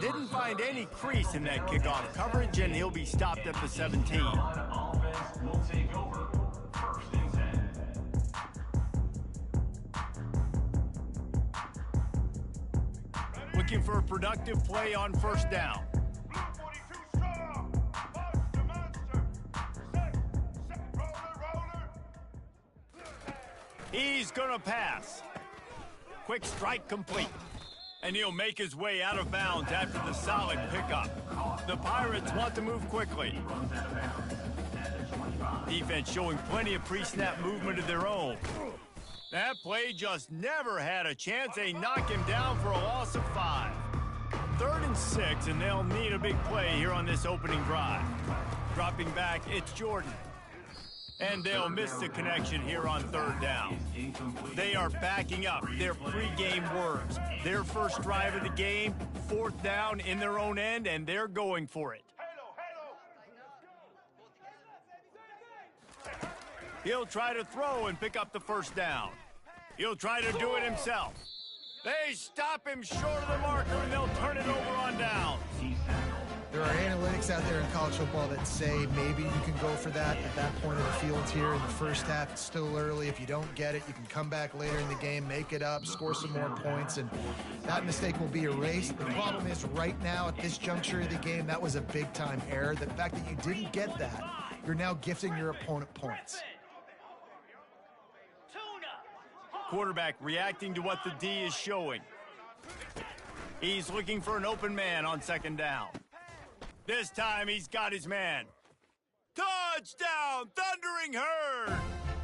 Didn't find any crease in that kickoff coverage, and he'll be stopped at the 17. Offense will take over. First and 10. Looking for a productive play on first down. He's gonna pass. Quick strike complete. And he'll make his way out of bounds after the solid pickup. The Pirates want to move quickly. Defense showing plenty of pre-snap movement of their own. That play just never had a chance. They knock him down for a loss of 5. 3rd and 6, and they'll need a big play here on this opening drive. Dropping back, it's Jordan. And they'll miss the connection here on 3rd down. They are backing up their pregame words. Their first drive of the game, 4th down in their own end, and they're going for it. He'll try to throw and pick up the first down. He'll try to do it himself. They stop him short of the marker, and they'll turn it over on down. There are analytics out there in college football that say maybe you can go for that at that point of the field here in the first half. It's still early. If you don't get it, you can come back later in the game, make it up, score some more points, and that mistake will be erased. The problem is right now at this juncture of the game, that was a big-time error. The fact that you didn't get that, you're now gifting your opponent points. Tuna, Quarterback reacting to what the D is showing. He's looking for an open man on second down. This time he's got his man. Touchdown, Thundering Herd!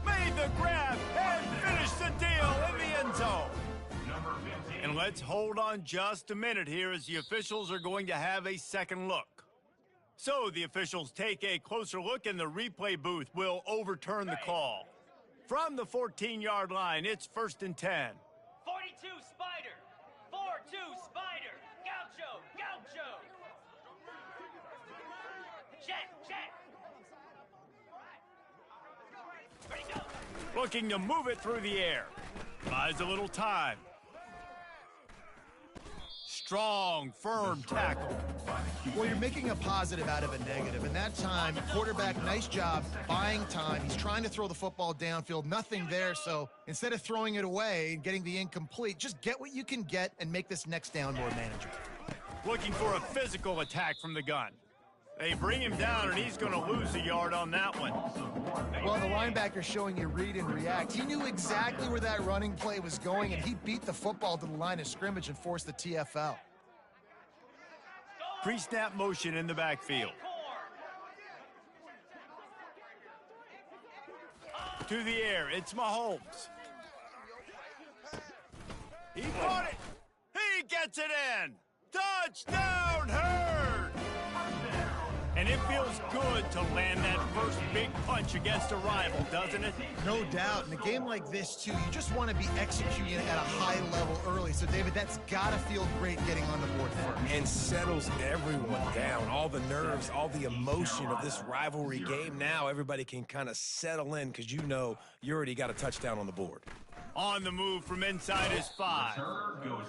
Made the grab and finished the deal in the end zone. And let's hold on just a minute here as the officials are going to have a second look. So the officials take a closer look and the replay booth will overturn the call. From the 14-yard line, it's 1st and 10. 42 Spider. 4-2 Spider. Gaucho. Gaucho. Check. Ready, go. Looking to move it through the air. Buys a little time. Strong, firm tackle. Well, you're making a positive out of a negative, and that time, quarterback, nice job buying time. He's trying to throw the football downfield, nothing there, so instead of throwing it away and getting the incomplete, just get what you can get and make this next down more manageable. Looking for a physical attack from the gun. They bring him down, and he's going to lose a yard on that one. Well, the linebacker's showing you read and react. He knew exactly where that running play was going, and he beat the football to the line of scrimmage and forced the TFL. Pre-snap motion in the backfield. To the air, it's Mahomes. He caught it. He gets it in. Touchdown, Herd! And it feels good to land that first big punch against a rival, doesn't it? No doubt. In a game like this, too, you just want to be executing at a high level early. So, David, that's got to feel great getting on the board first. And settles everyone down. All the nerves, all the emotion of this rivalry game. Now everybody can kind of settle in because you know you already got a touchdown on the board. On the move from inside his 5.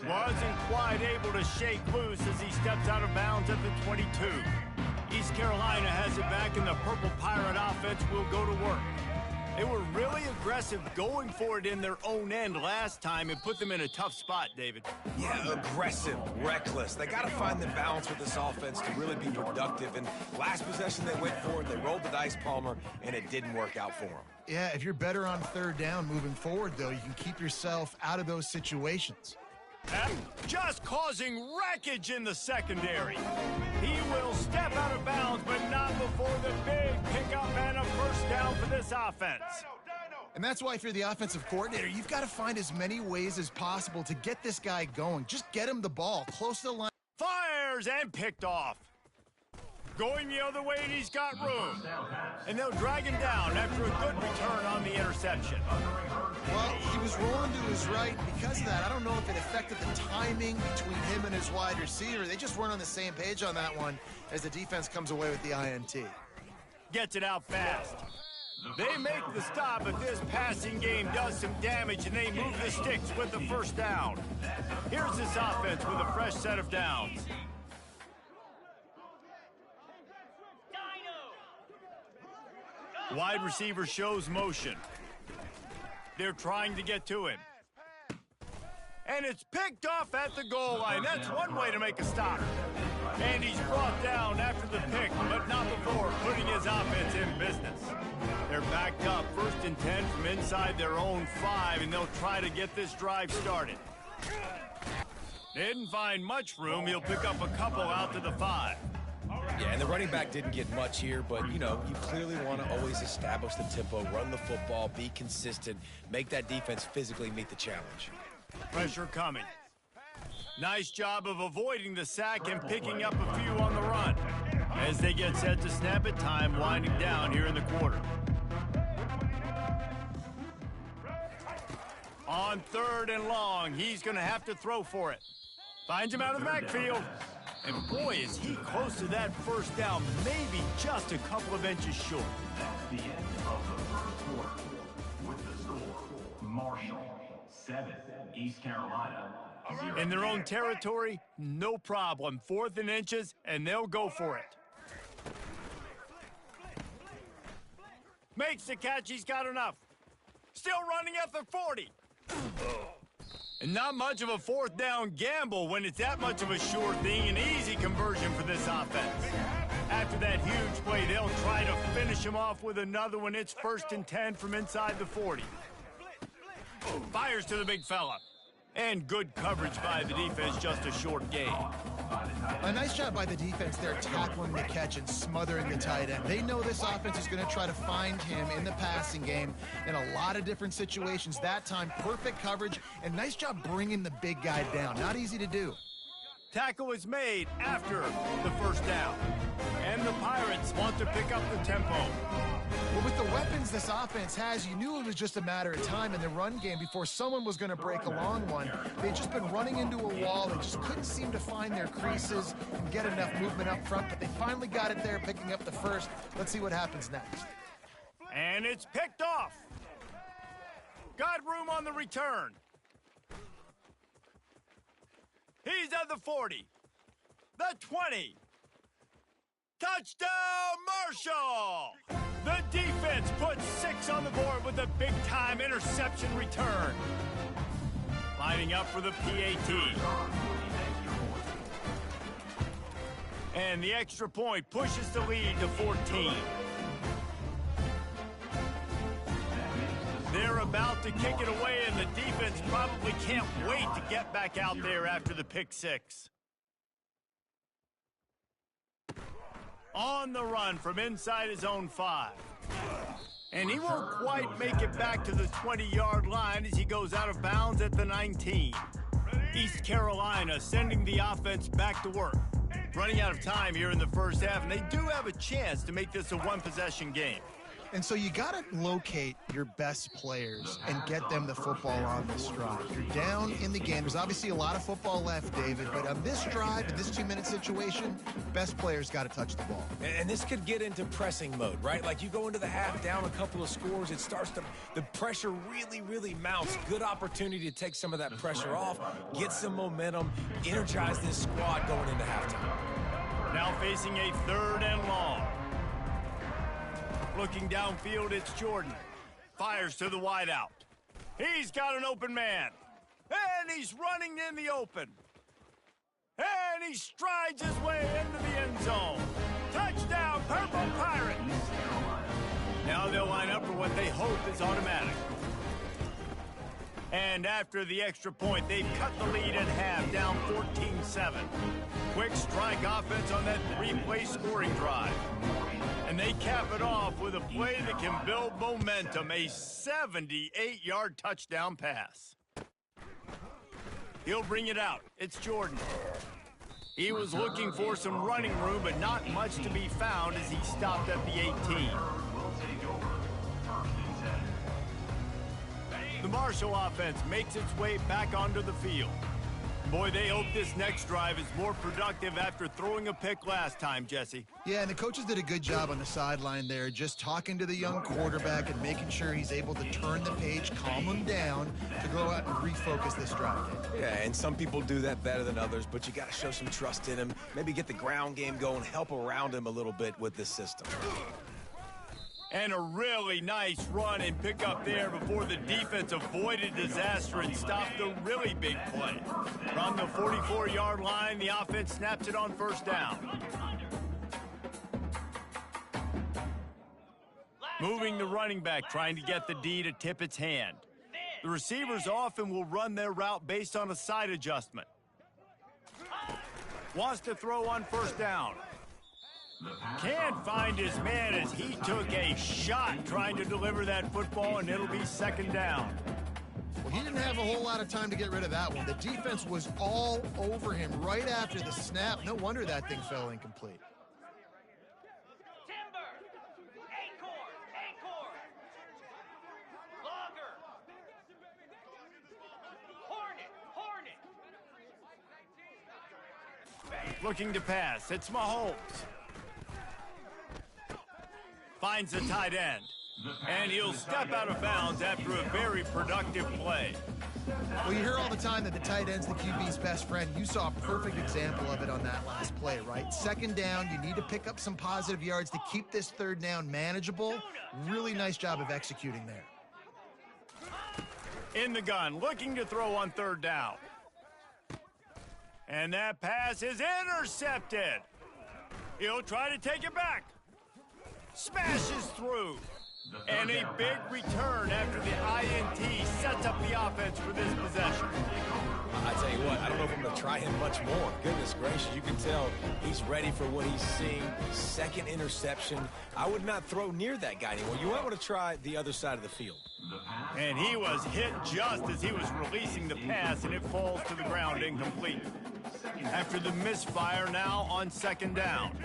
Wasn't quite able to shake loose as he steps out of bounds at the 22. East Carolina has it back, and the Purple Pirate offense will go to work. They were really aggressive going for it in their own end last time and put them in a tough spot, David. Yeah, aggressive, reckless. They got to find the balance with this offense to really be productive. And last possession they went for it, they rolled the dice, Palmer, and it didn't work out for them. Yeah, if you're better on third down moving forward, though, you can keep yourself out of those situations. Just causing wreckage in the secondary. He will step out of bounds, but not before the big pickup and a first down for this offense. And that's why if you're the offensive coordinator, you've got to find as many ways as possible to get this guy going. Just get him the ball close to the line. Fires and picked off. Going the other way, and he's got room. And they'll drag him down after a good return on the interception. Well, he was rolling to his right. Because of that, I don't know if it affected the timing between him and his wide receiver. They just weren't on the same page on that one as the defense comes away with the INT. Gets it out fast. They make the stop, but this passing game does some damage, and they move the sticks with the first down. Here's this offense with a fresh set of downs. Wide receiver shows motion. They're trying to get to him. And it's picked off at the goal line. That's one way to make a stop. And he's brought down after the pick, but not before putting his offense in business. They're backed up 1st and 10 from inside their own 5, and they'll try to get this drive started. They didn't find much room. He'll pick up a couple out to the 5. Yeah, and the running back didn't get much here, but, you know, you clearly want to always establish the tempo, run the football, be consistent, make that defense physically meet the challenge. Pressure coming. Nice job of avoiding the sack and picking up a few on the run. As they get set to snap it, time winding down here in the quarter. On 3rd and long, he's going to have to throw for it. Finds him out of the backfield. And boy, is he close to that first down, maybe just a couple of inches short. That's the end of the first quarter. With the score, Marshall 7, East Carolina 0. In their own territory, no problem. 4th and inches, and they'll go for it. Makes the catch, he's got enough. Still running at the 40. And not much of a 4th down gamble when it's that much of a sure thing, an easy conversion for this offense. After that huge play, they'll try to finish him off with another one. It's 1st and 10 from inside the 40. Fires to the big fella. And good coverage by the defense, just a short gain. A nice job by the defense there, tackling the catch and smothering the tight end. They know this offense is going to try to find him in the passing game in a lot of different situations. That time, perfect coverage, and nice job bringing the big guy down. Not easy to do. Tackle is made after the first down. And the Pirates want to pick up the tempo. Well, with the weapons this offense has, you knew it was just a matter of time in the run game before someone was going to break a long one. They'd just been running into a wall. They just couldn't seem to find their creases and get enough movement up front, but they finally got it there, picking up the first. Let's see what happens next. And it's picked off. Got room on the return. He's at the 40, the 20. Touchdown, Marshall! The defense puts 6 on the board with a big-time interception return. Lining up for the PAT. And the extra point pushes the lead to 14. They're about to kick it away, and the defense probably can't wait to get back out there after the pick 6. On the run from inside his own 5. And he won't quite make it back to the 20-yard line as he goes out of bounds at the 19. East Carolina sending the offense back to work. Running out of time here in the first half, and they do have a chance to make this a one-possession game. And so you got to locate your best players and get them the football on this drive. You're down in the game. There's obviously a lot of football left, David, but on this drive, in this 2-minute situation, best players got to touch the ball. And this could get into pressing mode, right? Like you go into the half down a couple of scores, it starts to, the pressure really mounts. Good opportunity to take some of that pressure off, get some momentum, energize this squad going into halftime. Now facing a 3rd and long. Looking downfield, it's Jordan. Fires to the wideout. He's got an open man. And he's running in the open. And he strides his way into the end zone. Touchdown, Purple Pirates. Now they'll line up for what they hope is automatic. And after the extra point, they've cut the lead in half, down 14-7. Quick strike offense on that 3-play scoring drive. And they cap it off with a play that can build momentum, a 78-yard touchdown pass. He'll bring it out. It's Jordan. He was looking for some running room, but not much to be found as he stopped at the 18. The Marshall offense makes its way back onto the field. Boy, they hope this next drive is more productive after throwing a pick last time, Jesse. Yeah, and the coaches did a good job on the sideline there, just talking to the young quarterback and making sure he's able to turn the page, calm him down to go out and refocus this drive. Yeah, and some people do that better than others, but you got to show some trust in him, maybe get the ground game going, help around him a little bit with this system. And a really nice run and pick up there before the defense avoided disaster and stopped the really big play. From the 44-yard line, the offense snaps it on 1st down. Moving the running back, trying to get the D to tip its hand. The receivers often will run their route based on a side adjustment. Wants to throw on 1st down. Can't find his man as he took a shot trying to deliver that football, and it'll be 2nd down. Well, he didn't have a whole lot of time to get rid of that one. The defense was all over him right after the snap. No wonder that thing fell incomplete. Timber! Acorn! Logger! Hornet! Looking to pass. It's Mahomes. Finds the tight end. And he'll step out of bounds after a very productive play. Well, you hear all the time that the tight end's the QB's best friend. You saw a perfect example of it on that last play, right? 2nd down, you need to pick up some positive yards to keep this 3rd down manageable. Really nice job of executing there. In the gun, looking to throw on 3rd down. And that pass is intercepted. He'll try to take it back. Smashes through. And a big return after the INT sets up the offense for this possession. I tell you what, I don't know if I'm going to try him much more. Goodness gracious, you can tell he's ready for what he's seeing. Second interception. I would not throw near that guy anymore. You might want to try the other side of the field. And he was hit just as he was releasing the pass, and it falls to the ground incomplete. After the misfire, now on second down.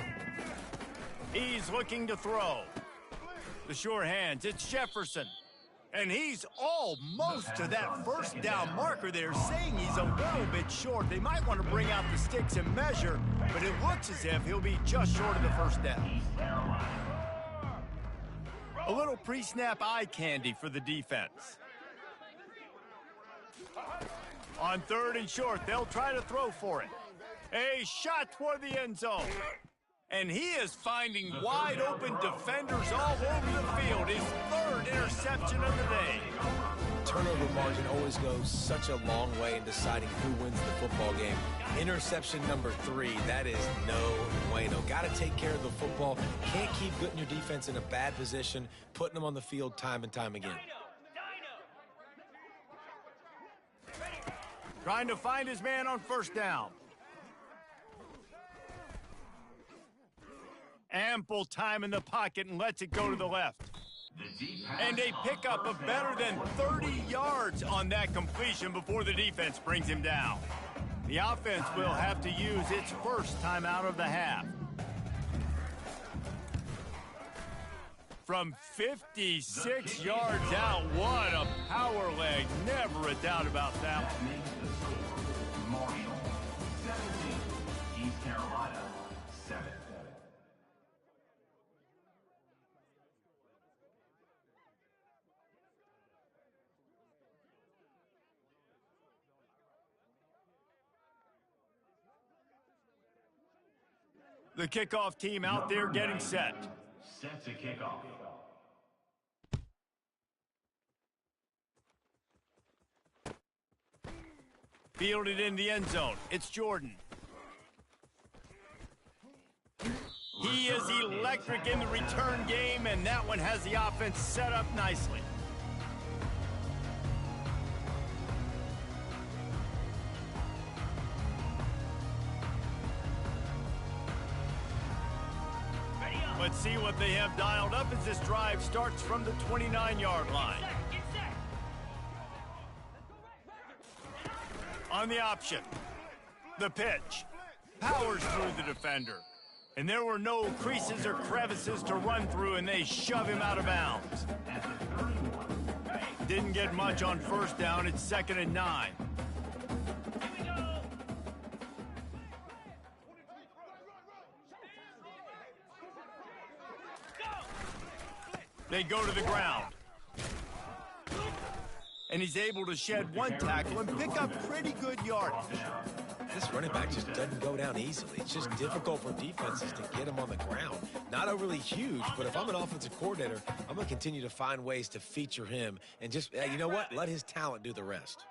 He's looking to throw. The sure hands, it's Jefferson. And he's almost to that first down marker there, saying he's a little bit short. They might want to bring out the sticks and measure, but it looks as if he'll be just short of the first down. A little pre-snap eye candy for the defense. On third and short, they'll try to throw for it. A shot toward the end zone. And he is finding wide open defenders all over the field. His third interception of the day. Turnover margin always goes such a long way in deciding who wins the football game. Interception number 3, that is no bueno. Got to take care of the football. Can't keep putting your defense in a bad position, putting them on the field time and time again. Trying to find his man on first down. Ample time in the pocket and lets it go to the left. And a pickup of better than 30 yards on that completion before the defense brings him down. The offense will have to use its first timeout of the half. From 56 yards out, what a power leg. Never a doubt about that one. Marshall, 17. East Carolina, 7. The kickoff team out there getting set. Set to kick off. Fielded in the end zone. It's Jordan. He is electric in the return game, and that one has the offense set up nicely. Let's see what they have dialed up as this drive starts from the 29-yard line. On the option, the pitch, powers through the defender. And there were no creases or crevices to run through, and they shove him out of bounds. Didn't get much on first down. It's 2nd and 9. They go to the ground. And he's able to shed one tackle and pick up pretty good yardage. This running back just doesn't go down easily. It's just difficult for defenses to get him on the ground. Not overly huge, but if I'm an offensive coordinator, I'm going to continue to find ways to feature him and just, you know what, let his talent do the rest.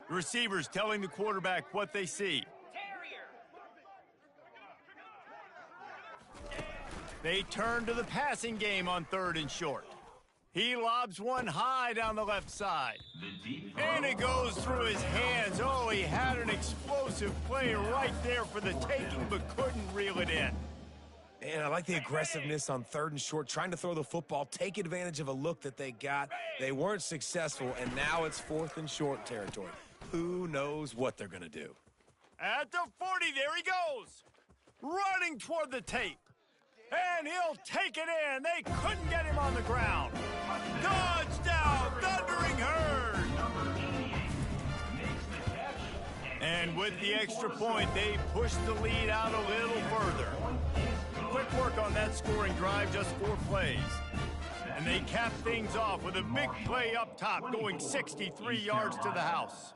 The receivers telling the quarterback what they see. They turn to the passing game on 3rd and short. He lobs one high down the left side. And it goes through his hands. Oh, he had an explosive play right there for the taking, but couldn't reel it in. And I like the aggressiveness on 3rd and short, trying to throw the football, take advantage of a look that they got. They weren't successful, and now it's 4th and short territory. Who knows what they're going to do? At the 40, there he goes. Running toward the tape. And he'll take it in. They couldn't get him on the ground. Touchdown, Thundering Herd. And with the extra point, they push the lead out a little further. Quick work on that scoring drive, just 4 plays. And they cap things off with a big play up top, going 63 yards to the house.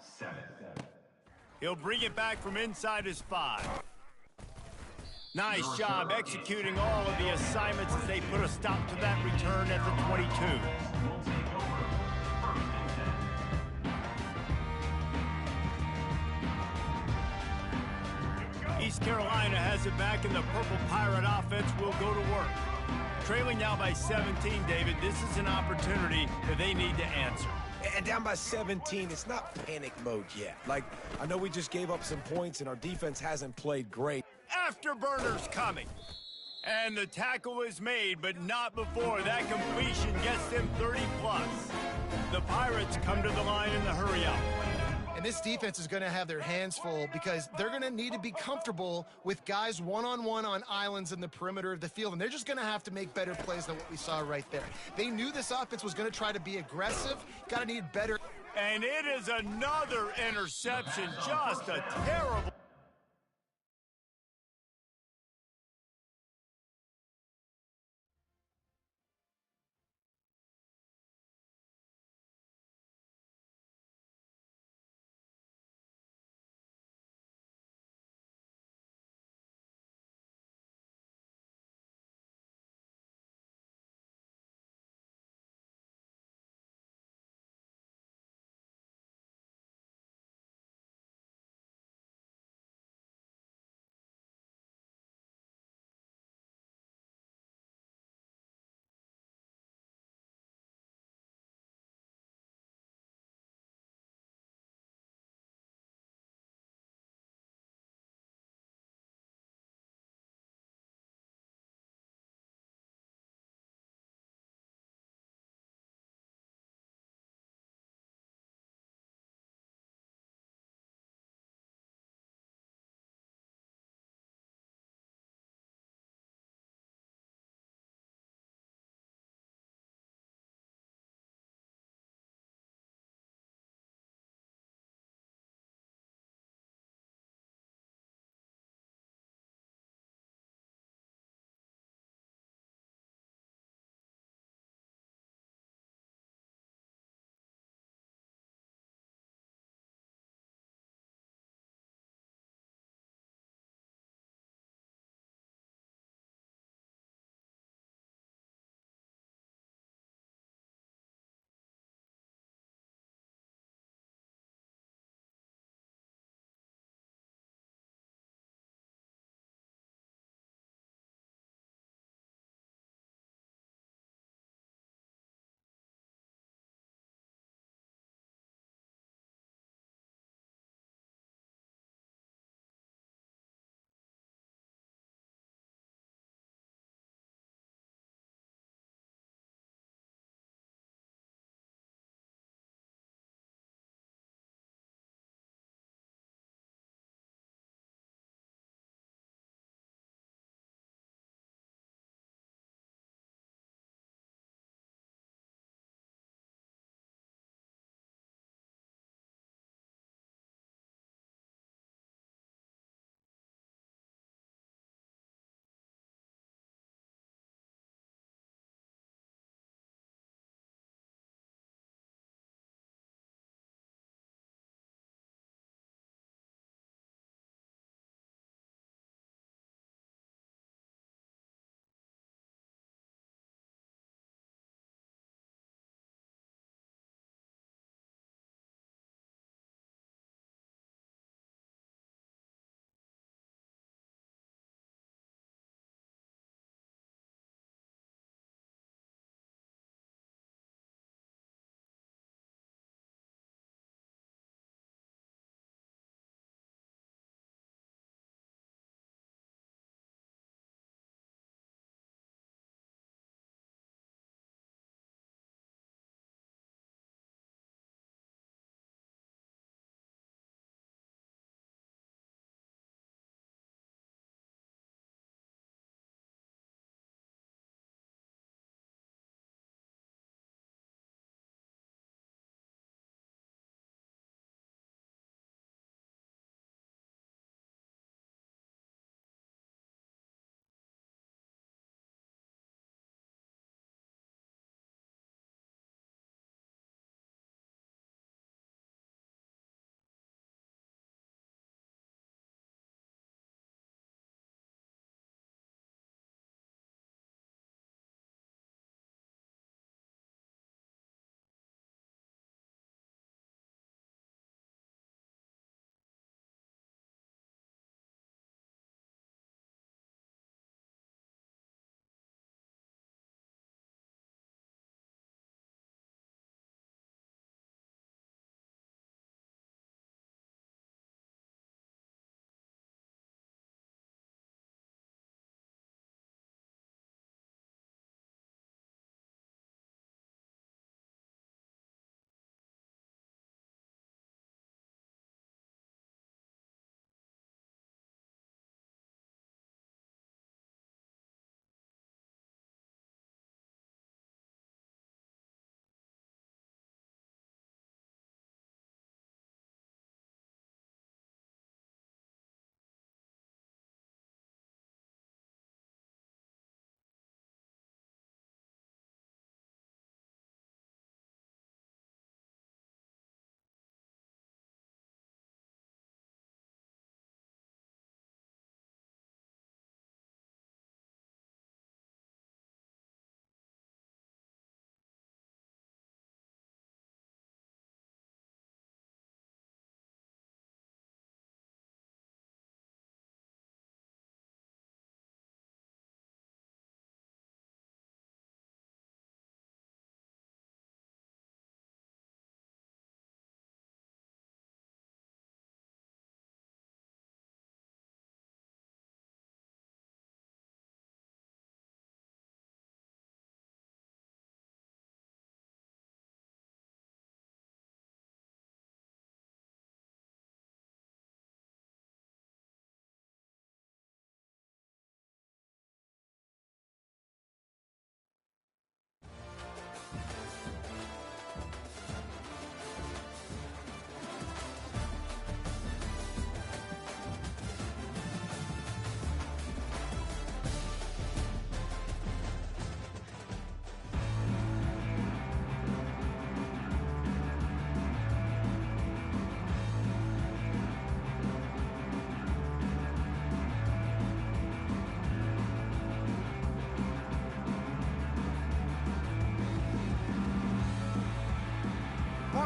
He'll bring it back from inside his 5. Nice job executing all of the assignments as they put a stop to that return at the 22. East Carolina Carolina has it back, and the Purple Pirate offense will go to work. Trailing now by 17, David, this is an opportunity that they need to answer. And down by 17, it's not panic mode yet. Like, I know we just gave up some points, and our defense hasn't played great. Afterburner's coming. And the tackle is made, but not before that completion gets them 30+. The Pirates come to the line in the hurry-up. And this defense is going to have their hands full because they're going to need to be comfortable with guys one-on-one on islands in the perimeter of the field, and they're just going to have to make better plays than what we saw right there. They knew this offense was going to try to be aggressive, got to need better. And it is another interception, just a terrible...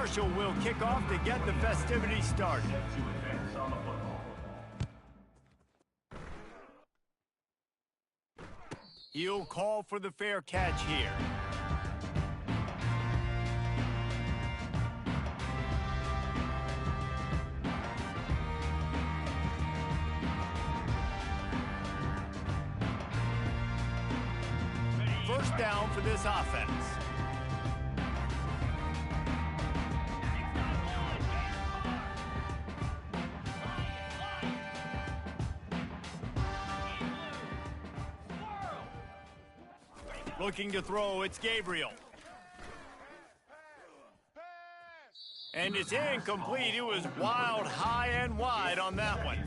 Marshall will kick off to get the festivities started. To advance on the football. He'll call for the fair catch here. First down for this offense. Looking to throw, it's Gabriel. And it's incomplete. It was wild, high and wide on that one.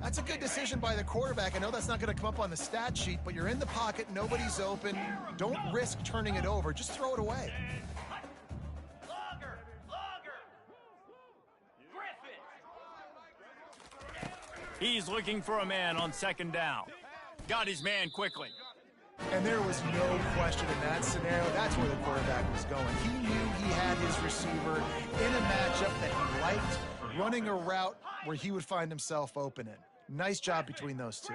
That's a good decision by the quarterback. I know that's not going to come up on the stat sheet, but you're in the pocket, nobody's open. Don't risk turning it over. Just throw it away. Logger! Griffin! He's looking for a man on second down. Got his man quickly. And there was no question in that scenario. That's where the quarterback was going. He knew he had his receiver in a matchup that he liked, running a route where he would find himself open in. Nice job between those two.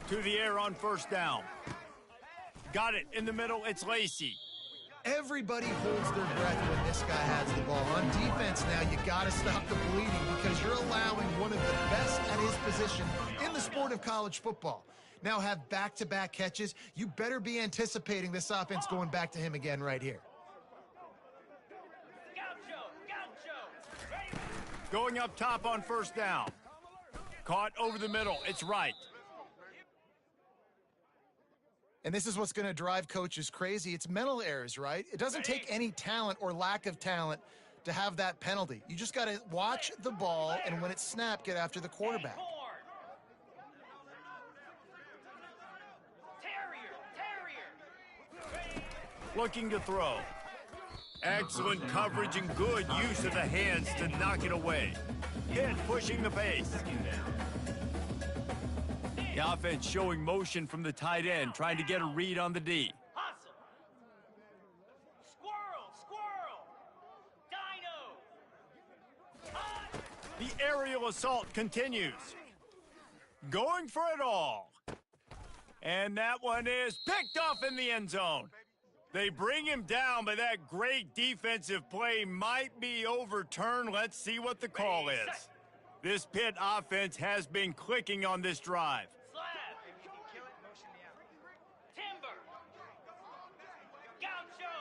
To the air on first down. Got it in the middle. It's Lacey. Everybody holds their breath when this guy has the ball. On defense now, you got to stop the bleeding because you're allowing one of the best at his position in the sport of college football. Now have back-to-back catches. You better be anticipating this offense going back to him again right here. Gaucho! Ready? Going up top on first down. Caught over the middle. It's right. And this is what's going to drive coaches crazy. It's mental errors, right? It doesn't take any talent or lack of talent to have that penalty. You just got to watch the ball, and when it's snapped, get after the quarterback. Looking to throw. Excellent coverage and good use of the hands to knock it away. Hit pushing the base. The offense showing motion from the tight end, trying to get a read on the D. Hustle! Squirrel! Dino! Hut! The aerial assault continues. Going for it all. And that one is picked off in the end zone. They bring him down, but that great defensive play might be overturned. Let's see what the call is. This Pitt offense has been clicking on this drive. Slab! Timber! Gaucho!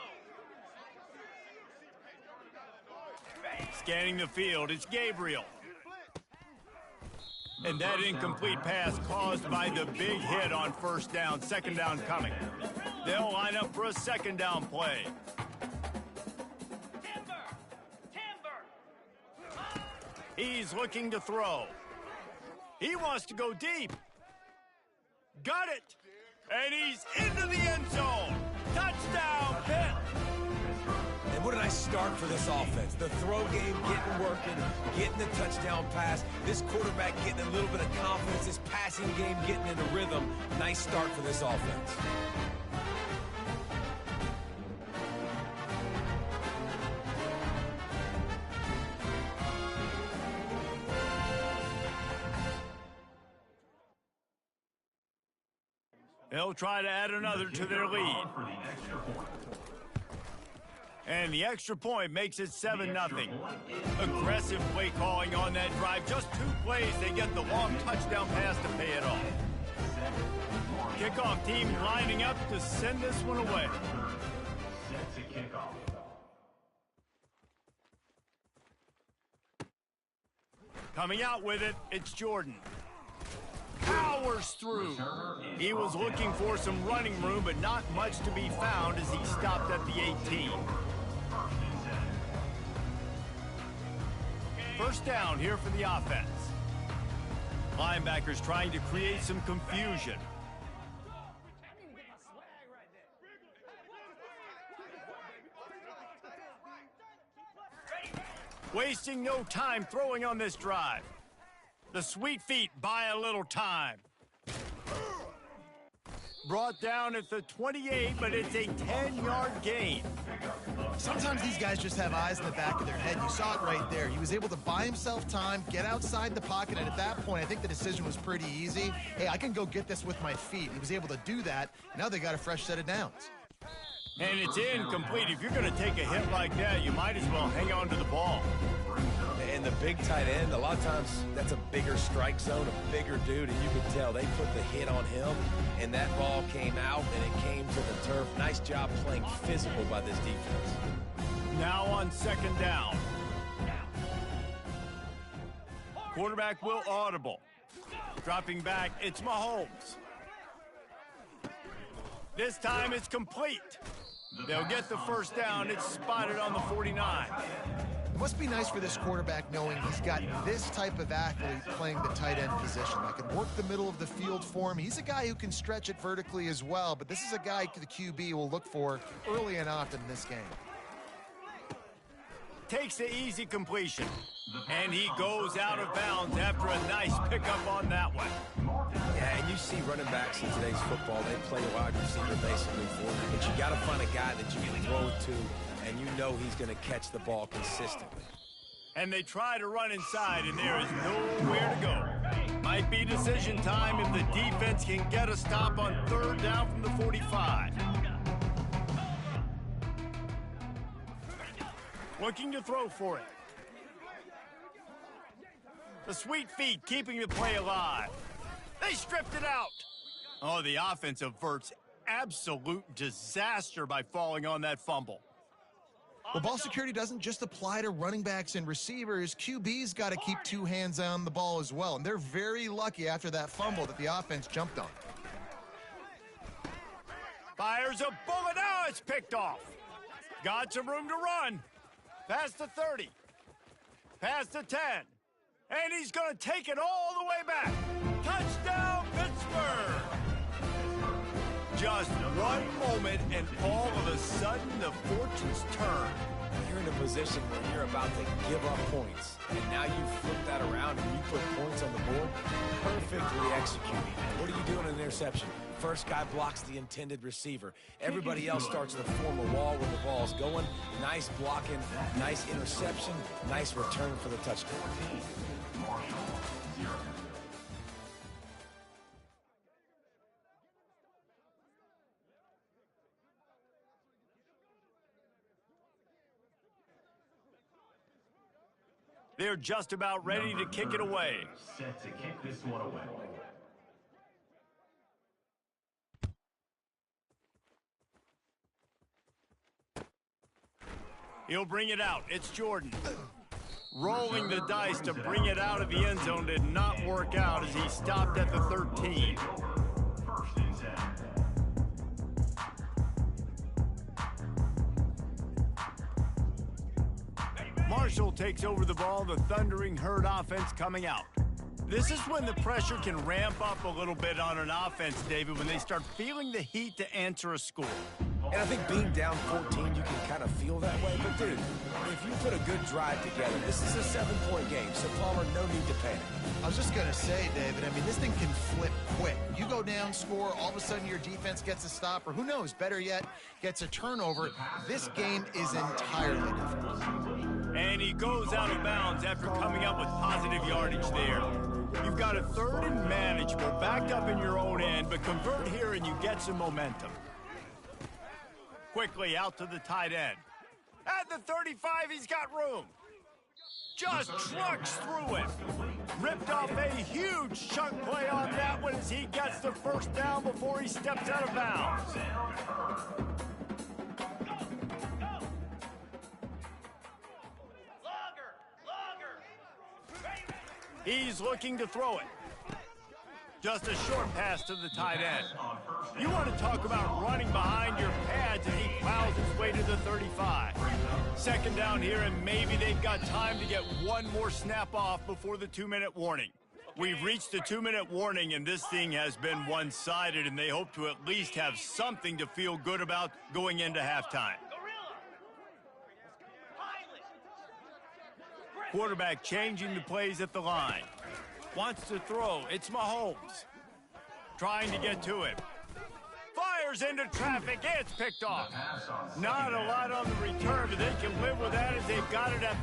Scanning the field, it's Gabriel. And that incomplete pass caused by the big hit on first down, second down coming. They'll line up for a second down play. Timber! He's looking to throw. He wants to go deep. Got it. And he's into the end zone. Touchdown, Pitt. And what a nice start for this offense. The throw game getting working, getting the touchdown pass. This quarterback getting a little bit of confidence. This passing game getting into rhythm. Nice start for this offense. They'll try to add another to their lead. And the extra point makes it 7-0. Aggressive play calling on that drive. Just 2 plays, they get the long touchdown pass to pay it off. Kickoff team lining up to send this one away. Set to kick off. Coming out with it, it's Jordan. Powers through. He was looking for some running room, but not much to be found as he stopped at the 18. First down here for the offense. Linebackers trying to create some confusion. Wasting no time throwing on this drive. The Sweet Feet buy a little time. Brought down at the 28, but it's a 10-yard gain. Sometimes these guys just have eyes in the back of their head. You saw it right there. He was able to buy himself time, get outside the pocket, and at that point, I think the decision was pretty easy. Hey, I can go get this with my feet. He was able to do that. Now they got a fresh set of downs. And it's incomplete. If you're going to take a hit like that, you might as well hang on to the ball. And the big tight end, a lot of times that's a bigger strike zone, a bigger dude, and you can tell they put the hit on him, and that ball came out, and it came to the turf. Nice job playing physical by this defense. Now on second down. Quarterback will audible. Dropping back, it's Mahomes. This time it's complete. They'll get the first down. It's spotted on the 49. It must be nice for this quarterback knowing he's got this type of athlete playing the tight end position. That can work the middle of the field for him. He's a guy who can stretch it vertically as well, but this is a guy the QB will look for early and often in this game. Takes the easy completion, and he goes out of bounds after a nice pickup on that one. Yeah, and you see running backs in today's football, they play wide receiver basically for you, but you got to find a guy that you can throw it to, and you know he's going to catch the ball consistently. And they try to run inside, and there is nowhere to go. Might be decision time if the defense can get a stop on third down from the 45. Looking to throw for it. The sweet feet keeping the play alive. They stripped it out. Oh, the offense averts absolute disaster by falling on that fumble. Well, ball security doesn't just apply to running backs and receivers. QB's got to keep two hands on the ball as well, and they're very lucky after that fumble that the offense jumped on. Fires a bullet. Now it's picked off. Got some room to run. Past the 30. Past the 10. And he's going to take it all the way back. Touchdown, Pittsburgh! Just one moment, and all of a sudden, the fortunes turn. You're in a position where you're about to give up points, and now you flip that around and you put points on the board. Perfectly executed. What do you do in an interception? First guy blocks the intended receiver. Everybody else starts to form a wall where the ball's going. Nice blocking, nice interception, nice return for the touchdown. They're just about ready to kick it away. Set to kick this one away. He'll bring it out. It's Jordan. Rolling the dice to bring it out of the end zone did not work out as he stopped at the 13. First and 10. Marshall takes over the ball, the Thundering Herd offense coming out. This is when the pressure can ramp up a little bit on an offense, David, when they start feeling the heat to answer a score. And I think being down 14, you can kind of feel that way. But, dude, if you put a good drive together, this is a 7-point game, so Palmer, no need to panic. I was just going to say, David, I mean, this thing can flip quick. You go down, score, all of a sudden your defense gets a stop, or who knows, better yet, gets a turnover. This game is entirely different. And he goes out of bounds after coming up with positive yardage there. You've got a third and manageable, backed up in your own end, but convert here and you get some momentum. Quickly out to the tight end. At the 35, he's got room. Just trucks through it. Ripped off a huge chunk play on that one as he gets the first down before he steps out of bounds. He's looking to throw it. Just a short pass to the tight end. You want to talk about running behind your pads, and he plows his way to the 35. Second down here, and maybe they've got time to get one more snap off before the 2-minute warning. We've reached the 2-minute warning, and this thing has been one-sided, and they hope to at least have something to feel good about going into halftime. Quarterback changing the plays at the line. Wants to throw. It's Mahomes. Trying to get to him. fires into traffic. It's picked off. Not a lot on the return, but they can live with that as they've got it at...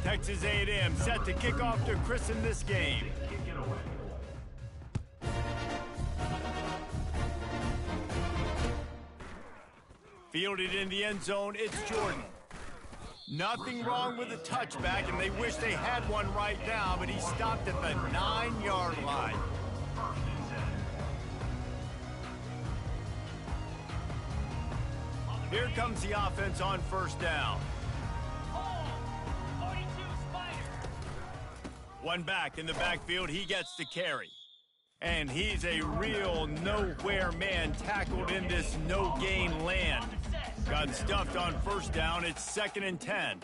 Texas A&M set to kick off to christen this game. Fielded in the end zone, it's Jordan. Nothing wrong with the touchback, and they wish they had one right now, but he stopped at the 9-yard line. Here comes the offense on first down. One back in the backfield, he gets the carry. And he's a real nowhere man tackled in this no-gain land. Got stuffed on first down, it's 2nd and 10.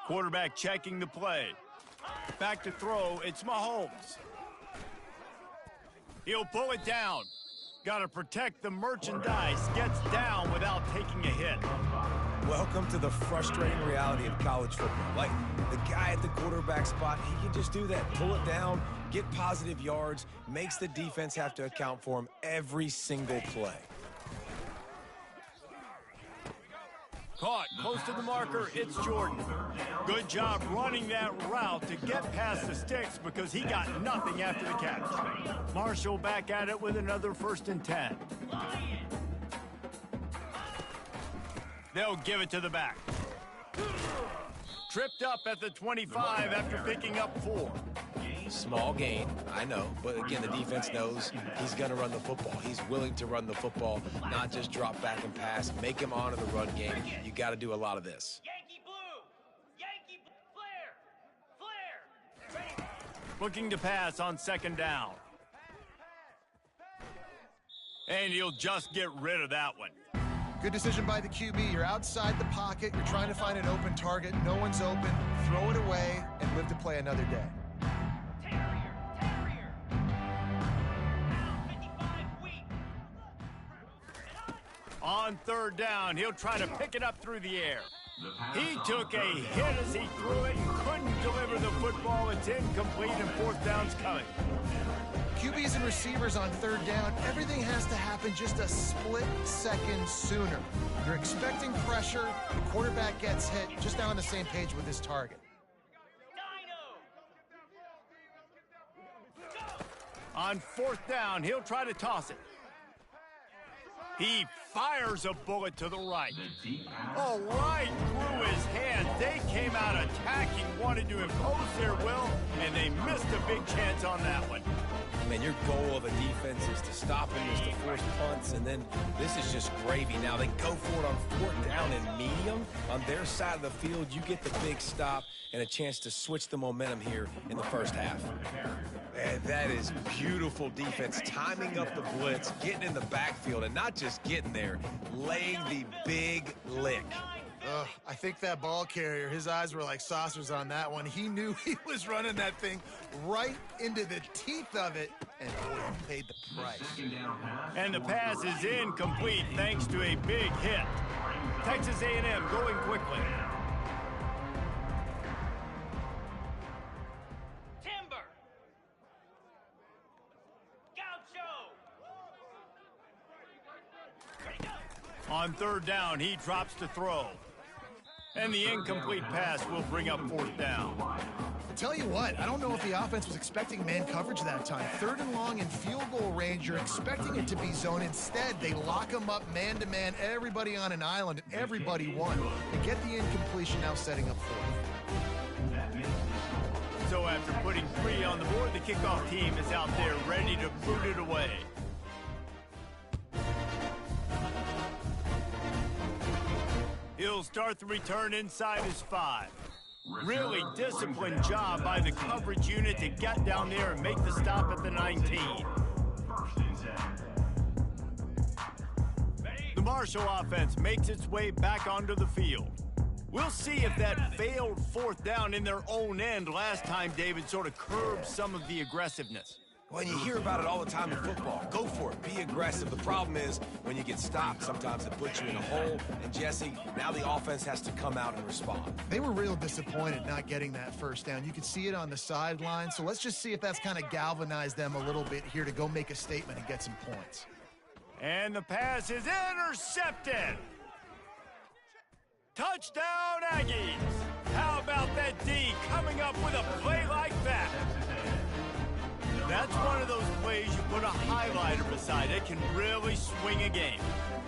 Quarterback checking the play. Back to throw, it's Mahomes. He'll pull it down. Got to protect the merchandise. Gets down without taking a hit. Welcome to the frustrating reality of college football. Like, the guy at the quarterback spot, he can just do that. Pull it down, get positive yards, makes the defense have to account for him every single play. Caught close to the marker, it's Jordan. Good job running that route to get past the sticks because he got nothing after the catch. Marshall back at it with another 1st and 10. They'll give it to the back. Tripped up at the 25 after picking up 4. Small gain, I know, but again, the defense knows he's going to run the football. He's willing to run the football, not just drop back and pass, make him honor the run game. You got to do a lot of this. Yankee blue! Yankee flare! Flare! Looking to pass on 2nd down. And he'll just get rid of that one. Good decision by the QB. You're outside the pocket. You're trying to find an open target. No one's open. Throw it away and live to play another day. Terrier! Down 55 weak. On 3rd down, he'll try to pick it up through the air. He took a hit as he threw it and couldn't deliver the football. It's incomplete and 4th down's coming. QBs and receivers on 3rd down, everything has to happen just a split second sooner. You're expecting pressure, the quarterback gets hit, just now on the same page with his target. On 4th down, he'll try to toss it. He fires a bullet to the right. Oh, right through his hand. They came out attacking, wanted to impose their will, and they missed a big chance on that one. Man, your goal of a defense is to stop him, is to force punts, and then this is just gravy. Now they go for it on 4th down and medium. On their side of the field, you get the big stop and a chance to switch the momentum here in the first half. And that is beautiful defense, timing up the blitz, getting in the backfield, and not just getting there, laying the big lick. I think that ball carrier, his eyes were like saucers on that one. He knew he was running that thing right into the teeth of it, and boy, he paid the price. And the pass is incomplete thanks to a big hit. Texas A&M going quickly. Timber. Gaucho. Ready, go. On 3rd down, he drops to throw. And the incomplete pass will bring up 4th down. Tell you what, I don't know if the offense was expecting man coverage that time. 3rd and long and field goal range, you're expecting it to be zone. Instead, they lock them up man-to-man, everybody on an island, and everybody won. They get the incompletion, now setting up 4th. So after putting 3 on the board, the kickoff team is out there ready to boot it away. He'll start the return inside his 5. Really disciplined job by the coverage unit to get down there and make the stop at the 19. The Marshall offense makes its way back onto the field. We'll see if that failed 4th down in their own end last time, David, sort of curbed some of the aggressiveness. Well, you hear about it all the time in football. Go for it. Be aggressive. The problem is when you get stopped, sometimes it puts you in a hole. And, Jesse, now the offense has to come out and respond. They were real disappointed not getting that 1st down. You could see it on the sideline. So let's just see if that's kind of galvanized them a little bit here to go make a statement and get some points. And the pass is intercepted. Touchdown, Aggies. How about that D coming up with a play like that? That's one of those plays you put a highlighter beside it, can really swing a game.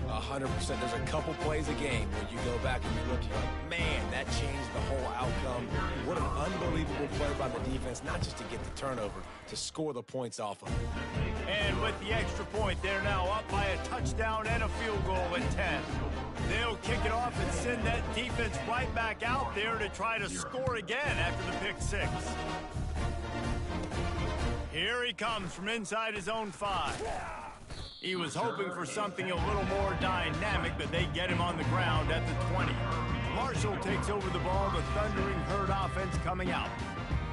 100%. There's a couple plays a game where you go back and you look, you're like, man, that changed the whole outcome. What an unbelievable play by the defense, not just to get the turnover, to score the points off of it. And with the extra point, they're now up by a touchdown and a field goal at 10. They'll kick it off and send that defense right back out there to try to score again after the pick 6. Here he comes from inside his own 5. He was hoping for something a little more dynamic, but they get him on the ground at the 20. Marshall takes over the ball, the Thundering Herd offense coming out.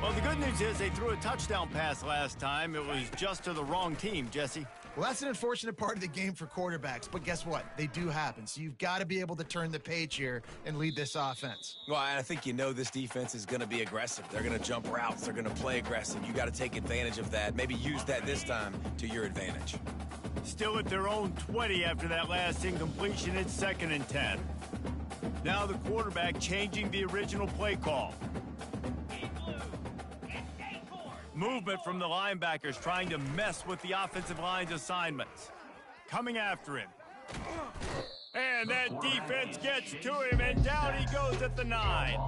Well, the good news is they threw a touchdown pass last time. It was just to the wrong team, Jesse. Well, that's an unfortunate part of the game for quarterbacks, but guess what? They do happen. So you've got to be able to turn the page here and lead this offense. Well, I think you know this defense is going to be aggressive. They're going to jump routes. They're going to play aggressive. You got to take advantage of that. Maybe use that this time to your advantage. Still at their own 20 after that last incompletion. It's 2nd and 10. Now the quarterback changing the original play call. Movement from the linebackers trying to mess with the offensive line's assignments. Coming after him. And that defense gets to him, and down he goes at the 9.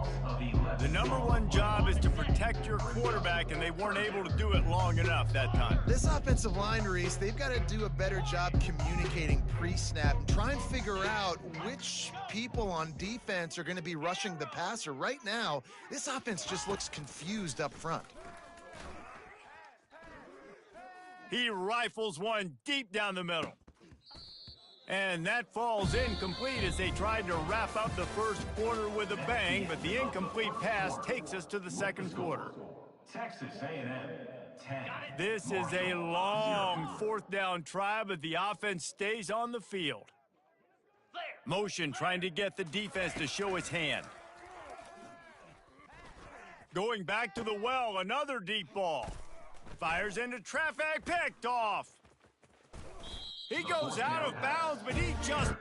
The #1 job is to protect your quarterback, and they weren't able to do it long enough that time. This offensive line, Reese, they've got to do a better job communicating pre-snap and try and figure out which people on defense are going to be rushing the passer. Right now, this offense just looks confused up front. He rifles one deep down the middle. And that falls incomplete as they tried to wrap up the first quarter with a bang, but the incomplete pass takes us to the second quarter. Texas A&M 10. This is a long 4th down try, but the offense stays on the field. Motion trying to get the defense to show its hand. Going back to the well, another deep ball. Fires into traffic, picked off. He goes out of bounds, but he just